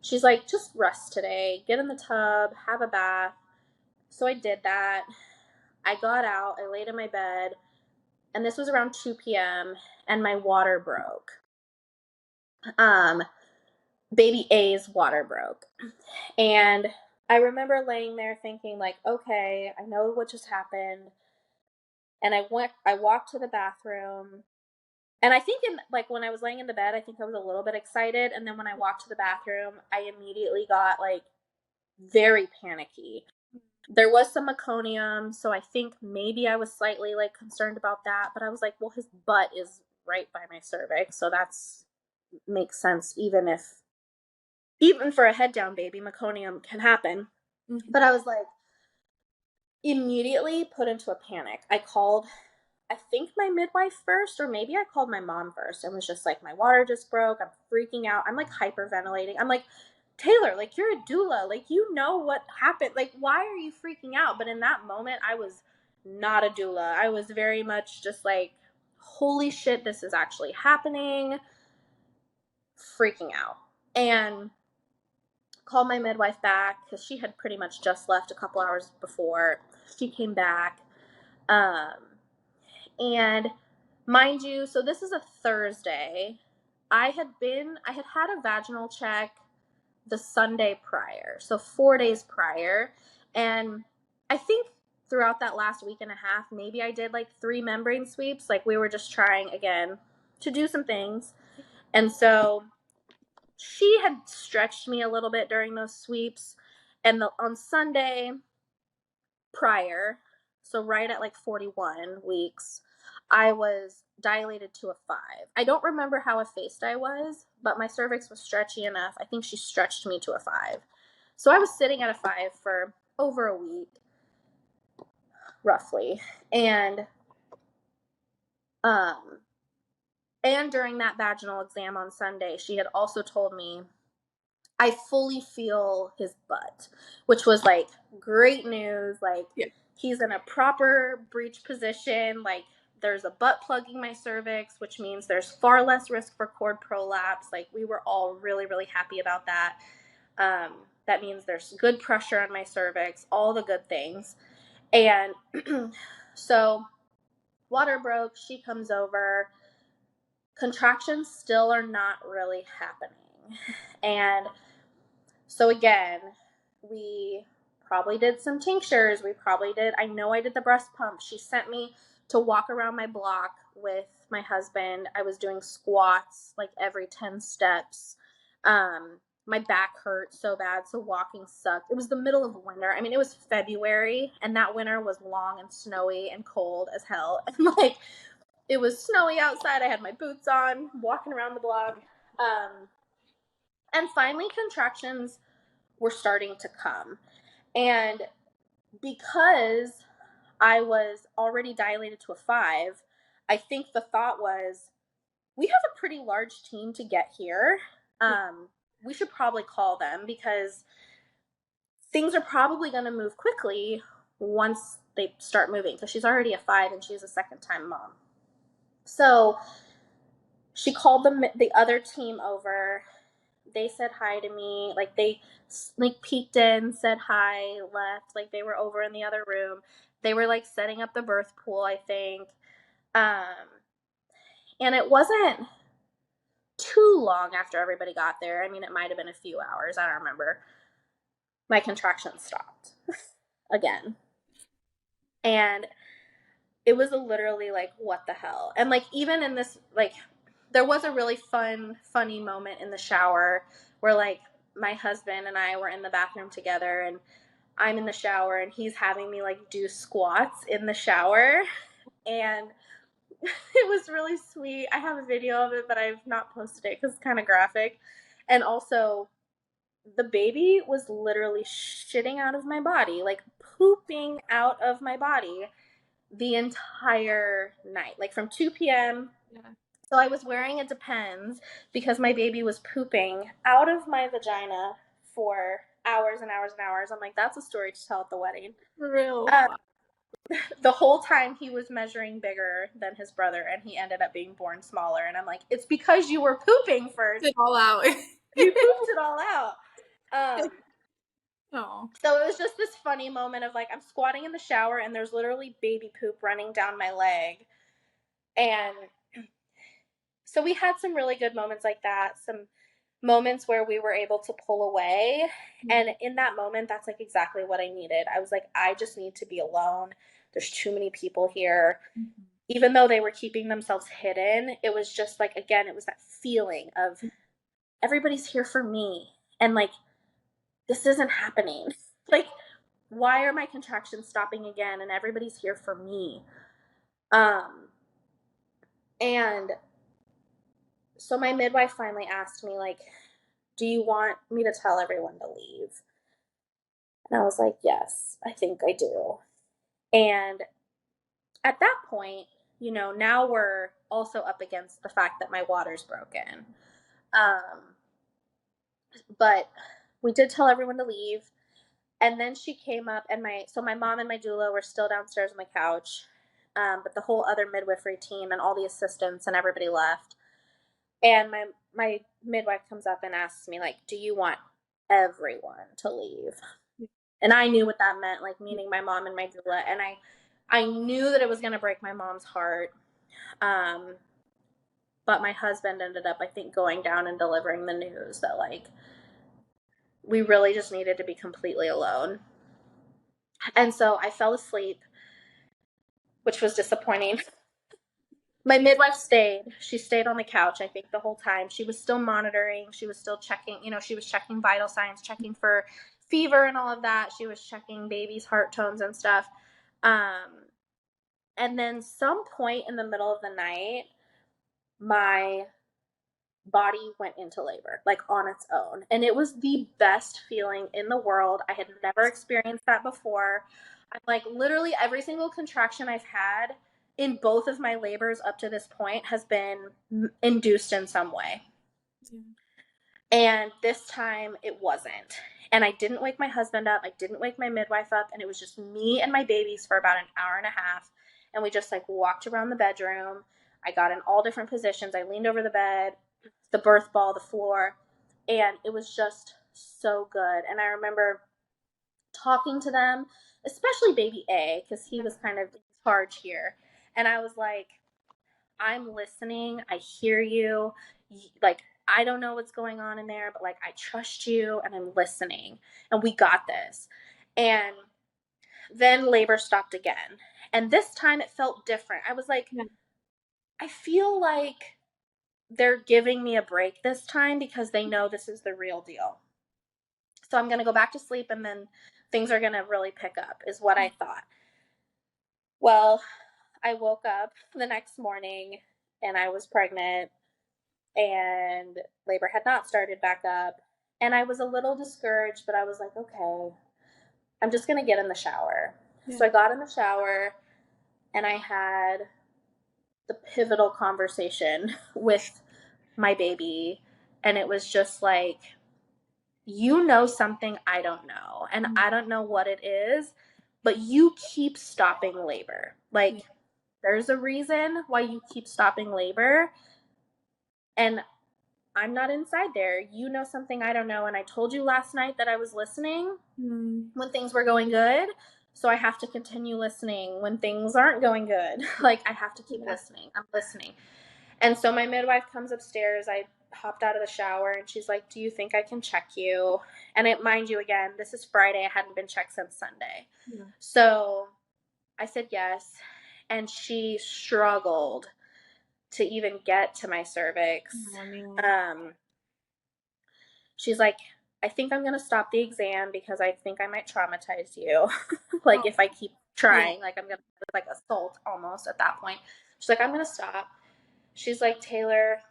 [SPEAKER 1] She's like, just rest today, get in the tub, have a bath. So I did that. I got out, I laid in my bed, and this was around 2 p.m., and my water broke. Um, Baby A's water broke. And I remember laying there thinking, like, okay, I know what just happened. And I walked to the bathroom. And I think in like when I was laying in the bed, I think I was a little bit excited. And then when I walked to the bathroom, I immediately got like very panicky. There was some meconium, so I think maybe I was slightly like concerned about that. But I was like, well, his butt is right by my cervix, so that's makes sense. Even for a head down baby, meconium can happen.
[SPEAKER 2] Mm-hmm.
[SPEAKER 1] But I was like, immediately put into a panic. I called, I think, my midwife first, or maybe I called my mom first, and was just like, my water just broke. I'm freaking out. I'm like hyperventilating. I'm like, Taylor, like, you're a doula. Like, you know what happened. Like, why are you freaking out? But in that moment, I was not a doula. I was very much just like, holy shit, this is actually happening. Freaking out. And called my midwife back because she had pretty much just left a couple hours before. She came back. Um, and mind you, so this is a Thursday. I had a vaginal check the Sunday prior, so 4 days prior. And I think throughout that last week and a half, maybe I did like 3 membrane sweeps. Like we were just trying again to do some things. And so she had stretched me a little bit during those sweeps. And on Sunday prior, so right at like 41 weeks, I was dilated to a 5. I don't remember how effaced I was, but my cervix was stretchy enough. I think she stretched me to a 5. So I was sitting at a 5 for over a week, roughly. Um and during that vaginal exam on Sunday, she had also told me I fully feel his butt, which was like great news. Like
[SPEAKER 2] Yeah.
[SPEAKER 1] he's in a proper breech position. Like there's a butt plugging my cervix, which means there's far less risk for cord prolapse. Like we were all really, really happy about that. That means there's good pressure on my cervix, all the good things. And so water broke. She comes over. Contractions still are not really happening. And so again, we probably did some tinctures. I know I did the breast pump. She sent me to walk around my block with my husband. I was doing squats like every 10 steps. My back hurt so bad, so walking sucked. It was the middle of winter. I mean, it was February, and that winter was long and snowy and cold as hell. And like, it was snowy outside. I had my boots on, walking around the block. And finally, contractions were starting to come. And because I was already dilated to a 5, I think the thought was, we have a pretty large team to get here. We should probably call them because things are probably going to move quickly once they start moving, because she's already a 5 and she's a second time mom. So she called the other team over. They said hi to me. Like, they like peeked in, said hi, left. Like, they were over in the other room. They were like setting up the birth pool, I think. And it wasn't too long after everybody got there. I mean, it might have been a few hours. I don't remember. My contractions stopped again. And it was literally like, what the hell? And like, even in this, like, there was a really funny moment in the shower where like my husband and I were in the bathroom together, and I'm in the shower and he's having me like do squats in the shower. And it was really sweet. I have a video of it, but I've not posted it because it's kind of graphic. And also, the baby was literally shitting out of my body, like pooping out of my body the entire night, like from 2 p.m. Yeah. So I was wearing a Depends because my baby was pooping out of my vagina for hours and hours and hours. I'm like, that's a story to tell at the wedding.
[SPEAKER 2] For real.
[SPEAKER 1] The whole time he was measuring bigger than his brother, and he ended up being born smaller. And I'm like, it's because you were pooping first.
[SPEAKER 2] It all out.
[SPEAKER 1] You pooped it all out.
[SPEAKER 2] Oh.
[SPEAKER 1] So it was just this funny moment of like, I'm squatting in the shower and there's literally baby poop running down my leg. And so we had some really good moments like that, some moments where we were able to pull away. Mm-hmm. And in that moment, that's like exactly what I needed. I was like, I just need to be alone. There's too many people here. Mm-hmm. Even though they were keeping themselves hidden, it was just like, again, it was that feeling of everybody's here for me. And like, this isn't happening. Like, why are my contractions stopping again? And everybody's here for me. And so my midwife finally asked me, like, do you want me to tell everyone to leave? And I was like, yes, I think I do. And at that point, you know, now we're also up against the fact that my water's broken. But we did tell everyone to leave. And then she came up, and my mom and my doula were still downstairs on the couch. But the whole other midwifery team and all the assistants and everybody left. And my midwife comes up and asks me, like, do you want everyone to leave? And I knew what that meant, like, meaning my mom and my doula. And I knew that it was going to break my mom's heart. But my husband ended up, I think, going down and delivering the news that, like, we really just needed to be completely alone. And so I fell asleep, which was disappointing. My midwife stayed. She stayed on the couch, I think, the whole time. She was still monitoring. She was still checking, you know, she was checking vital signs, checking for fever and all of that. She was checking baby's heart tones and stuff. And then some point in the middle of the night, my body went into labor, like on its own. And it was the best feeling in the world. I had never experienced that before. I'm like, literally every single contraction I've had in both of my labors up to this point has been induced in some way. Yeah. And this time it wasn't. And I didn't wake my husband up. I didn't wake my midwife up. And it was just me and my babies for about an hour and a half. And we just like walked around the bedroom. I got in all different positions. I leaned over the bed, the birth ball, the floor. And it was just so good. And I remember talking to them, especially baby A, because he was kind of in charge here. And I was like, I'm listening. I hear you. Like, I don't know what's going on in there, but like, I trust you and I'm listening and we got this. And Then labor stopped again. And this time it felt different. I was like,
[SPEAKER 2] Yeah.
[SPEAKER 1] I feel like they're giving me a break this time because they know this is the real deal. So I'm going to go back to sleep and then things are going to really pick up, is what I thought. Well, I woke up the next morning and I was pregnant and labor had not started back up. And I was a little discouraged, but I was like, okay, I'm just going to get in the shower.
[SPEAKER 2] Yeah.
[SPEAKER 1] So I got in the shower and I had the pivotal conversation with my baby. And it was just like, you know something I don't know, and I don't know what it is, but you keep stopping labor. Like,
[SPEAKER 2] Yeah.
[SPEAKER 1] there's a reason why you keep stopping labor, and I'm not inside there. You know something I don't know, and I told you last night that I was listening
[SPEAKER 2] Mm.
[SPEAKER 1] when things were going good, so I have to continue listening when things aren't going good. Like, I have to keep
[SPEAKER 2] Yeah.
[SPEAKER 1] listening. I'm listening. And so my midwife comes upstairs. I hopped out of the shower and she's like, "Do you think I can check you?" And it, mind you, again, this is Friday. I hadn't been checked since Sunday.
[SPEAKER 2] Yeah.
[SPEAKER 1] So I said yes. And she struggled to even get to my cervix.
[SPEAKER 2] Oh, man.
[SPEAKER 1] Um, she's like, "I think I'm going to stop the exam because I think I might traumatize you." Like,
[SPEAKER 2] Oh,
[SPEAKER 1] if I keep
[SPEAKER 2] yeah.
[SPEAKER 1] trying, like, I'm going to, like, assault almost at that point. She's like, "I'm going to stop." She's like, "Taylor,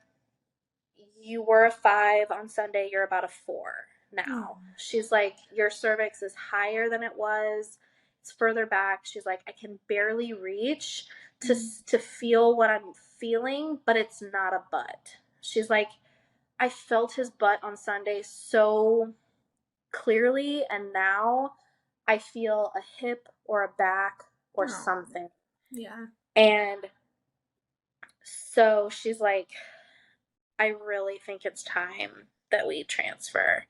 [SPEAKER 1] you were a 5 on Sunday, you're about a 4
[SPEAKER 2] Oh.
[SPEAKER 1] now." She's like, "Your cervix is higher than it was. It's further back." She's like, "I can barely reach to
[SPEAKER 2] Mm.
[SPEAKER 1] to feel what I'm feeling, but it's not a butt." She's like, "I felt his butt on Sunday so clearly, and now I feel a hip or a back or
[SPEAKER 2] Oh.
[SPEAKER 1] something."
[SPEAKER 2] Yeah.
[SPEAKER 1] And so she's like, "I really think it's time that we transfer."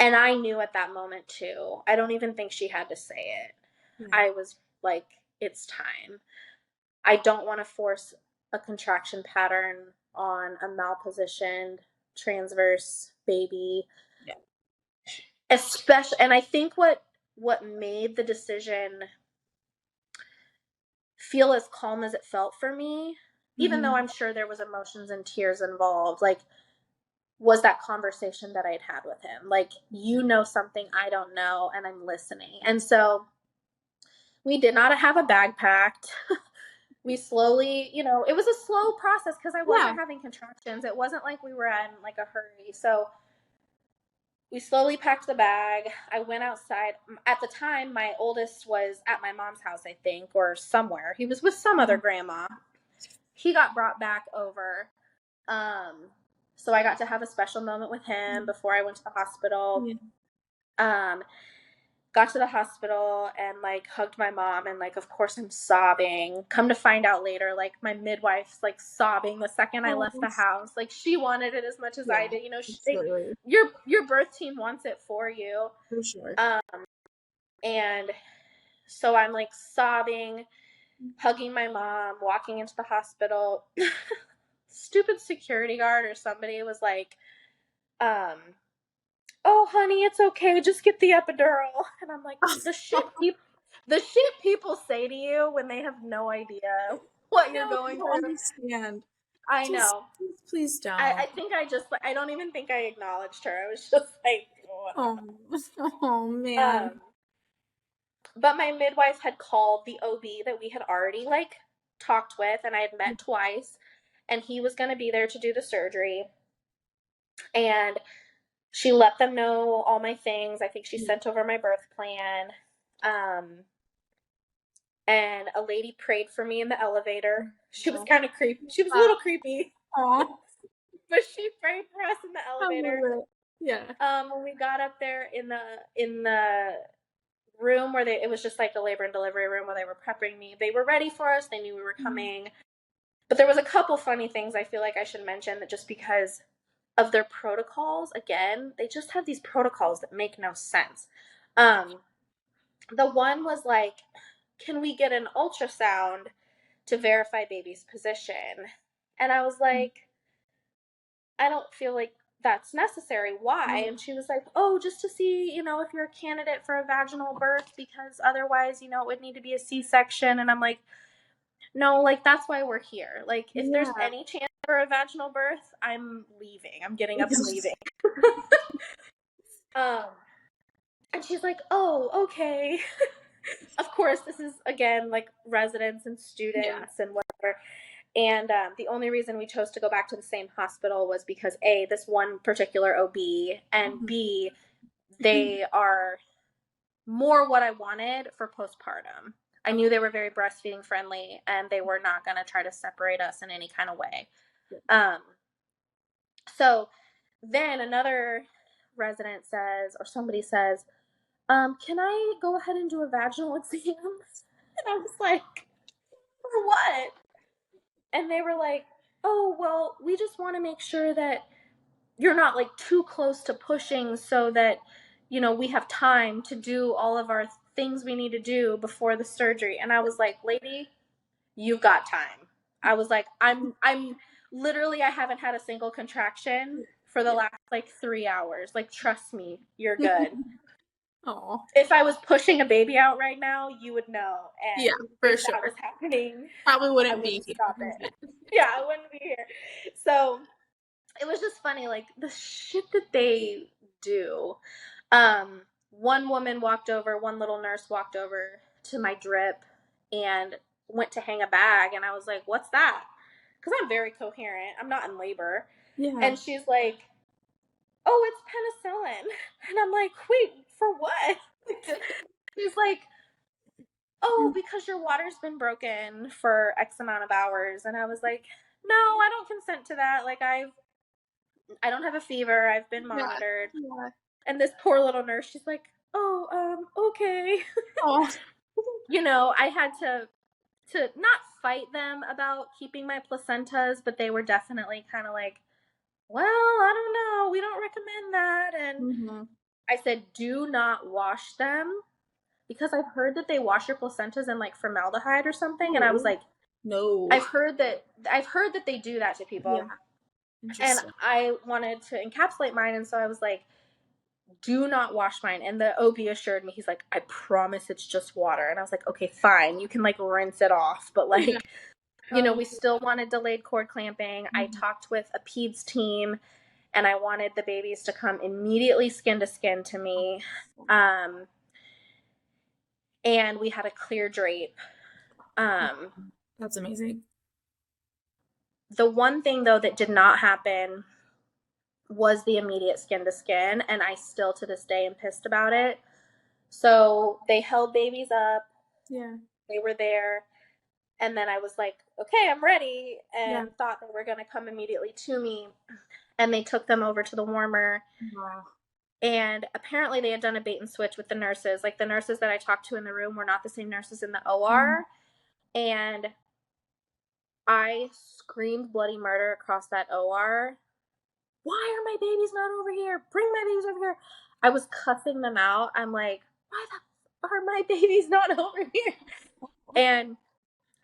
[SPEAKER 1] And I knew at that moment too. I don't even think she had to say it.
[SPEAKER 2] Yeah.
[SPEAKER 1] I was like, it's time. I don't want to force a contraction pattern on a malpositioned transverse baby.
[SPEAKER 2] Yeah.
[SPEAKER 1] Especially, and I think what made the decision feel as calm as it felt for me, even though
[SPEAKER 2] Mm-hmm.
[SPEAKER 1] I'm sure there was emotions and tears involved, like, was that conversation that I'd had with him. Like, you know something I don't know, and I'm listening. And so we did not have a bag packed. We slowly, it was a slow process because I
[SPEAKER 2] Yeah.
[SPEAKER 1] wasn't having contractions. It wasn't like we were in like a hurry. So we slowly packed the bag. I went outside. At the time, my oldest was at my mom's house, I think, or somewhere. He was with some other grandma. He got brought back over. Um, so I got to have a special moment with him before I went to the hospital.
[SPEAKER 2] Yeah.
[SPEAKER 1] Um, got to the hospital and like hugged my mom, and like, of course, I'm sobbing. Come to find out later, like, my midwife's like sobbing the second I left
[SPEAKER 2] Oh.
[SPEAKER 1] the house. Like, she wanted it as much as I
[SPEAKER 2] Yeah.
[SPEAKER 1] did.
[SPEAKER 2] Absolutely.
[SPEAKER 1] Your birth team wants it for you.
[SPEAKER 2] For sure.
[SPEAKER 1] Um, and so I'm like sobbing, hugging my mom, walking into the hospital. Stupid security guard or somebody was like, um, "Oh, honey, it's okay. Just get the epidural." And I'm like, the shit people say to you when they have no idea what you're
[SPEAKER 2] No, I
[SPEAKER 1] going
[SPEAKER 2] don't
[SPEAKER 1] through.
[SPEAKER 2] understand.
[SPEAKER 1] I
[SPEAKER 2] Just
[SPEAKER 1] know.
[SPEAKER 2] please
[SPEAKER 1] I
[SPEAKER 2] don't.
[SPEAKER 1] think I don't even think I acknowledged her. I was just like,
[SPEAKER 2] Oh, oh man.
[SPEAKER 1] um, but my midwife had called the OB that we had already like talked with, and I had met twice, and he was going to be there to do the surgery. And she let them know all my things. I think she
[SPEAKER 2] Yeah.
[SPEAKER 1] sent over my birth plan. Um, and a lady prayed for me in the elevator. She was
[SPEAKER 2] Oh,
[SPEAKER 1] kind of creepy. She was a
[SPEAKER 2] wow.
[SPEAKER 1] little creepy,
[SPEAKER 2] Oh,
[SPEAKER 1] but she prayed for us in the
[SPEAKER 2] I love
[SPEAKER 1] elevator.
[SPEAKER 2] it. Yeah.
[SPEAKER 1] When we got up there in the room where it was just like the labor and delivery room where they were prepping me. They were ready for us. They knew we were
[SPEAKER 2] Mhm.
[SPEAKER 1] coming. But there was a couple funny things I feel like I should mention, that just because of their protocols, again, they just have these protocols that make no sense. Um, the one was like, "Can we get an ultrasound to verify baby's position?" And I was like, I don't feel like that's necessary. Why?
[SPEAKER 2] Yeah.
[SPEAKER 1] And she was like, oh, just to see, if you're a candidate for a vaginal birth, because otherwise, it would need to be a C-section. And I'm like, no, like, that's why we're here. Like, if there's
[SPEAKER 2] Yeah.
[SPEAKER 1] any chance for a vaginal birth, I'm leaving. I'm getting up and leaving. Um, and she's like, oh, okay. Of course, this is, again, like, residents and
[SPEAKER 2] Yeah.
[SPEAKER 1] students and whatever. And the only reason we chose to go back to the same hospital was because A, this one particular OB, and B, they are more what I wanted for postpartum. I knew they were very breastfeeding friendly, and they were not going to try to separate us in any kind of way. Um, so then another resident says, or somebody says, can I go ahead and do a vaginal exam? And I was like, for what? And they were like, oh, well, we just want to make sure that you're not like too close to pushing so that, we have time to do all of our things we need to do before the surgery. And I was like, lady, you've got time. I was like, I'm literally, I haven't had a single contraction for the
[SPEAKER 2] Yeah.
[SPEAKER 1] last like 3 hours. Like, trust me, you're good.
[SPEAKER 2] Oh.
[SPEAKER 1] If I was pushing a baby out right now, you would know.
[SPEAKER 2] Yeah,
[SPEAKER 1] And
[SPEAKER 2] for
[SPEAKER 1] if that was
[SPEAKER 2] sure.
[SPEAKER 1] happening,
[SPEAKER 2] Probably
[SPEAKER 1] I
[SPEAKER 2] wouldn't be
[SPEAKER 1] wouldn't stop it.
[SPEAKER 2] here.
[SPEAKER 1] Yeah, I wouldn't be here. So it was just funny, like the shit that they do. One woman walked over, one little nurse walked over to my drip and went to hang a bag, and I was like, "What's that?" Because I'm very coherent. I'm not in labor,
[SPEAKER 2] Yeah.
[SPEAKER 1] and she's like, "Oh, it's penicillin," and I'm like, "Wait, for what?" She's like, "Oh, because your water's been broken for X amount of hours," and I was like, "No, I don't consent to that. Like I don't have a fever. I've been
[SPEAKER 2] Yeah.
[SPEAKER 1] monitored."
[SPEAKER 2] Yeah.
[SPEAKER 1] And this poor little nurse, she's like, "Oh, okay."
[SPEAKER 2] Oh.
[SPEAKER 1] I had to not fight them about keeping my placentas, but they were definitely kind of like, "Well, I don't know. We don't recommend that." And
[SPEAKER 2] Mm-hmm.
[SPEAKER 1] I said, "Do not wash them because I've heard that they wash your placentas in like formaldehyde or something." And I was
[SPEAKER 2] Oh.
[SPEAKER 1] like,
[SPEAKER 2] No.
[SPEAKER 1] I've heard that they do that to
[SPEAKER 2] Yeah.
[SPEAKER 1] people. And
[SPEAKER 2] Interesting.
[SPEAKER 1] I wanted to encapsulate mine, and so I was like, do not wash mine. And the OB assured me, he's like, I promise it's just water. And I was like, okay, fine. You can like rinse it off. But
[SPEAKER 2] Yeah.
[SPEAKER 1] like, we still wanted delayed cord clamping. I
[SPEAKER 2] Mhm.
[SPEAKER 1] talked with a peds team, and I wanted the babies to come immediately skin to skin to me. Um, and we had a clear drape. Um,
[SPEAKER 2] That's amazing.
[SPEAKER 1] the one thing though that did not happen was the immediate skin to skin. And I still to this day am pissed about it. So they held babies up.
[SPEAKER 2] Yeah.
[SPEAKER 1] They were there. And then I was like, okay, I'm ready,
[SPEAKER 2] Yeah.
[SPEAKER 1] and thought they were going to come immediately to me. And they took them over to the warmer.
[SPEAKER 2] Wow.
[SPEAKER 1] And apparently they had done a bait and switch with the nurses. Like the nurses that I talked to in the room were not the same nurses in the OR. And I screamed bloody murder across that OR. Why are my babies not over here? Bring my babies over here. I was cussing them out. I'm like, why the are my babies not over here? And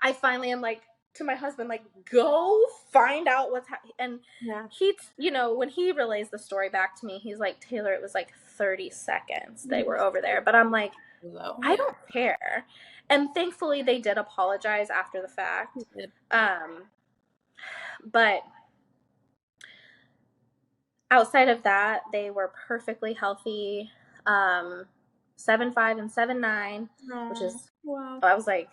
[SPEAKER 1] I finally am like to my husband, like, go find out what's happening. And
[SPEAKER 2] Yeah.
[SPEAKER 1] he, when he relays the story back to me, he's like, Taylor, it was like 30 seconds they were over there. But I'm like,
[SPEAKER 2] Low.
[SPEAKER 1] I don't care. And thankfully they did apologize after the fact. But outside of that, they were perfectly healthy. 7'5" and 7'9", which
[SPEAKER 2] Oh,
[SPEAKER 1] is,
[SPEAKER 2] wow.
[SPEAKER 1] I was like,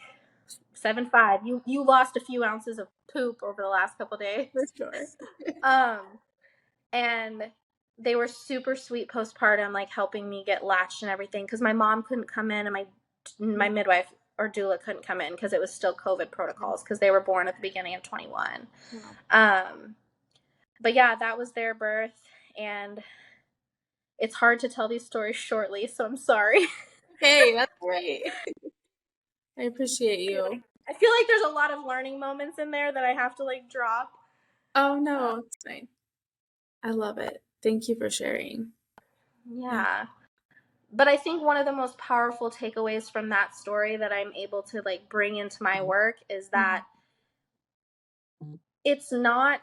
[SPEAKER 1] 7'5". You lost a few ounces of poop over the last couple days.
[SPEAKER 2] For sure.
[SPEAKER 1] Um, and they were super sweet postpartum, like helping me get latched and everything. Because my mom couldn't come in, and my midwife or doula couldn't come in because it was still COVID protocols because they were born at the beginning of 21.
[SPEAKER 2] Wow.
[SPEAKER 1] But yeah, that was their birth, and it's hard to tell these stories shortly, so I'm sorry.
[SPEAKER 2] Hey, that's great. I appreciate you.
[SPEAKER 1] I feel like there's a lot of learning moments in there that I have to like drop.
[SPEAKER 2] Oh no, it's fine. I love it. Thank you for sharing. Yeah.
[SPEAKER 1] Yeah. But I think one of the most powerful takeaways from that story that I'm able to like bring into my work is that it's not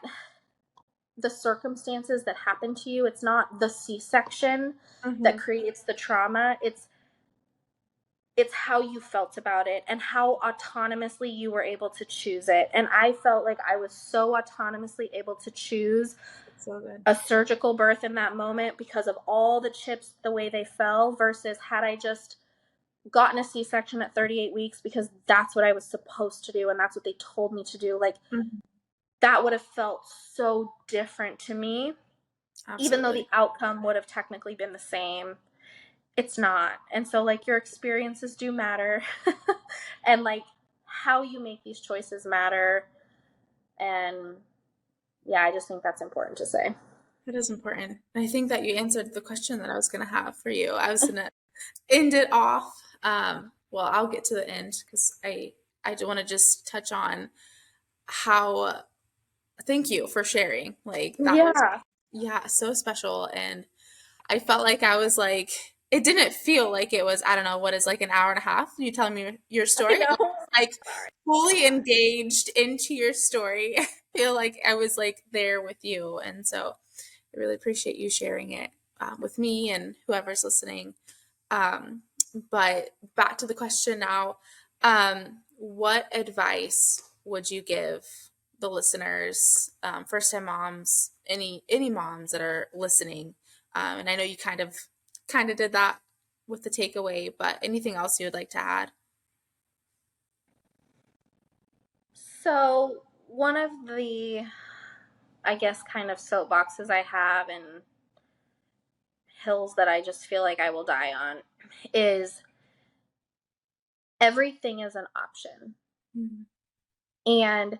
[SPEAKER 1] the circumstances that happen to you. It's not the C-section that
[SPEAKER 2] Mm-hmm.
[SPEAKER 1] creates the trauma. It's how you felt about it and how autonomously you were able to choose it. And I felt like I was so autonomously able to choose
[SPEAKER 2] That's so good.
[SPEAKER 1] a surgical birth in that moment because of all the chips, the way they fell, versus had I just gotten a C-section at 38 weeks because that's what I was supposed to do and that's what they told me to do. Like,
[SPEAKER 2] Mm-hmm.
[SPEAKER 1] that would have felt so different to me, even though the
[SPEAKER 2] Absolutely.
[SPEAKER 1] outcome would have technically been the same. It's not. And so, like, your experiences do matter. And, like, how you make these choices matter. And yeah, I just think that's important to say.
[SPEAKER 2] It is important. And I think that you answered the question that I was going to have for you. I was going to end it off. Well, I'll get to the end because I do want to just touch on how thank you for sharing. Like that was
[SPEAKER 1] Yeah,
[SPEAKER 2] yeah, so special. And I felt like I was like it didn't feel like it was, I don't know, what is like an hour and a half. You telling me your
[SPEAKER 1] I
[SPEAKER 2] story? I
[SPEAKER 1] know.
[SPEAKER 2] was like
[SPEAKER 1] Sorry.
[SPEAKER 2] fully engaged into your story. I feel like I was like there with you. And so I really appreciate you sharing it with me and whoever's listening. Um, but back to the question now. What advice would you give the listeners, first time moms, any moms that are listening? And I know you kind of did that with the takeaway, but anything else you would like to add?
[SPEAKER 1] So, one of the, I guess, kind of soapboxes I have and hills that I just feel like I will die on is everything is an option.
[SPEAKER 2] Mhm.
[SPEAKER 1] And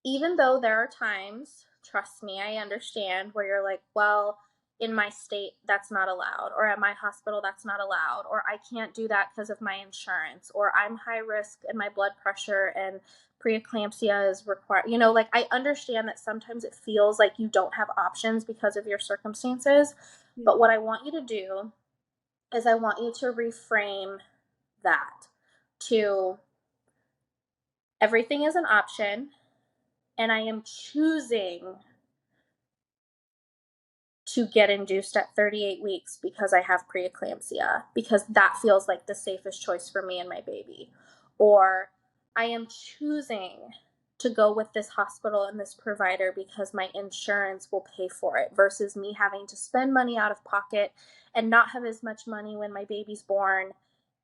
[SPEAKER 1] even though there are times, trust me, I understand, where you're like, well, in my state, that's not allowed, or at my hospital, that's not allowed, or I can't do that because of my insurance, or I'm high risk and my blood pressure and preeclampsia is required. Like, I understand that sometimes it feels like you don't have options because of your circumstances.
[SPEAKER 2] Yeah,
[SPEAKER 1] But what I want you to do is I want you to reframe that to everything is an option, and I am choosing to get induced at 38 weeks because I have preeclampsia, because that feels like the safest choice for me and my baby. Or I am choosing to go with this hospital and this provider because my insurance will pay for it versus me having to spend money out of pocket and not have as much money when my baby's born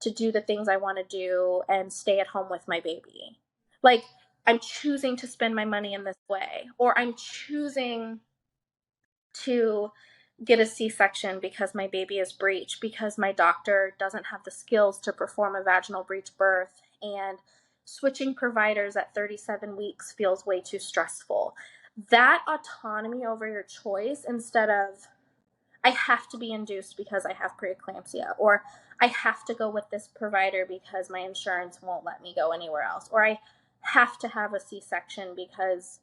[SPEAKER 1] to do the things I want to do and stay at home with my baby. Like, I'm choosing to spend my money in this way, or I'm choosing to get a C-section because my baby is breech, because my doctor doesn't have the skills to perform a vaginal breech birth, and switching providers at 37 weeks feels way too stressful. That autonomy over your choice, instead of I have to be induced because I have preeclampsia, or I have to go with this provider because my insurance won't let me go anywhere else, or I have to have a C-section because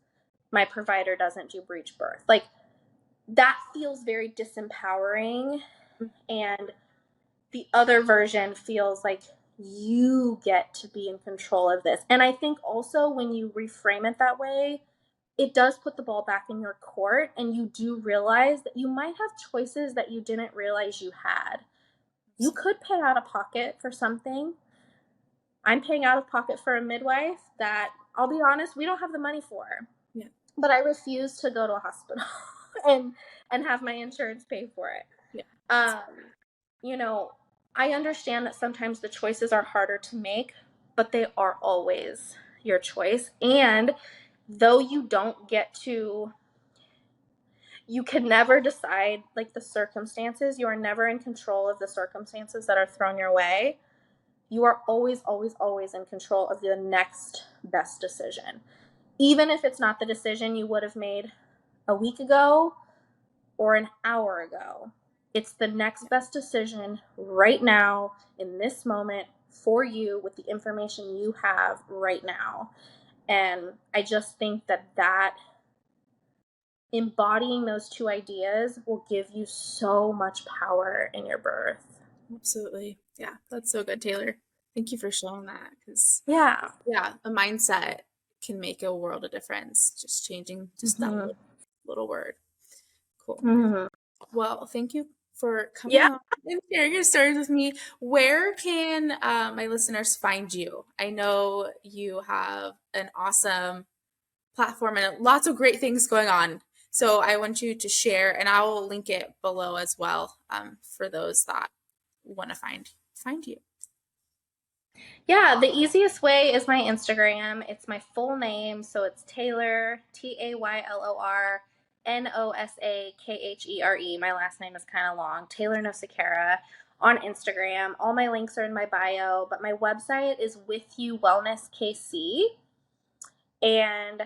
[SPEAKER 1] my provider doesn't do breech birth. Like, that feels very disempowering, and the other version feels like you get to be in control of this. And I think also when you reframe it that way, it does put the ball back in your court, and you do realize that you might have choices that you didn't realize you had. You could pay out of pocket for something. I'm paying out of pocket for a midwife that, I'll be honest, we don't have the money for,
[SPEAKER 2] yeah,
[SPEAKER 1] but I refuse to go to a hospital and have my insurance pay for it.
[SPEAKER 2] yeah.
[SPEAKER 1] Um, you know, I understand that sometimes the choices are harder to make, but they are always your choice. And though you can never decide like the circumstances, you are never in control of the circumstances that are thrown your way. You are always, always, always in control of the next best decision. Even if it's not the decision you would have made a week ago or an hour ago. It's the next best decision right now, in this moment, for you, with the information you have right now. And I just think that embodying those two ideas will give you so much power in your birth.
[SPEAKER 2] Absolutely. Yeah, that's so good, Taylor. Thank you for sharing that because,
[SPEAKER 1] Yeah.
[SPEAKER 2] yeah, a mindset can make a world of difference. Just changing just that
[SPEAKER 1] Mm-hmm.
[SPEAKER 2] little. little word. Cool.
[SPEAKER 1] Mhm.
[SPEAKER 2] Well, thank you for coming
[SPEAKER 1] Yeah.
[SPEAKER 2] on and sharing your stories with me. Where can my listeners find you? I know you have an awesome platform and lots of great things going on. So I want you to share, and I will link it below as well for those that want to find you.
[SPEAKER 1] Yeah, the easiest way is my Instagram. It's my full name, so it's Taylor, TaylorNosakhere. My last name is kind of long. Taylor Nosakera on Instagram. All my links are in my bio, but my website is With You Wellness KC, and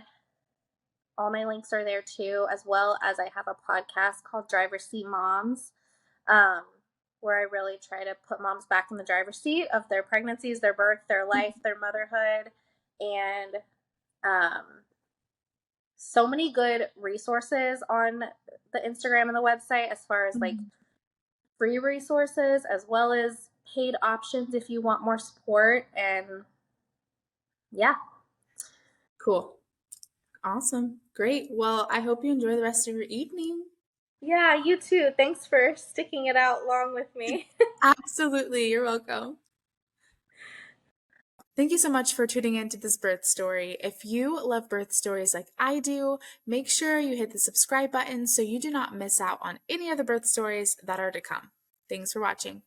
[SPEAKER 1] all my links are there too, as well as I have a podcast called Driver's Seat Moms, um, where I really try to put moms back in the driver's seat of their pregnancies, their birth, their life, their motherhood, and um, so many good resources on the Instagram and the website as far as like free resources as well as paid options if you want more support. And yeah.
[SPEAKER 2] Cool. Awesome. Great. Well, I hope you enjoy the rest of your evening.
[SPEAKER 1] Yeah, you too. Thanks for sticking it out long with me.
[SPEAKER 2] Absolutely. You're welcome. Thank you so much for tuning into this birth story. If you love birth stories like I do, make sure you hit the subscribe button so you do not miss out on any of the birth stories that are to come. Thanks for watching.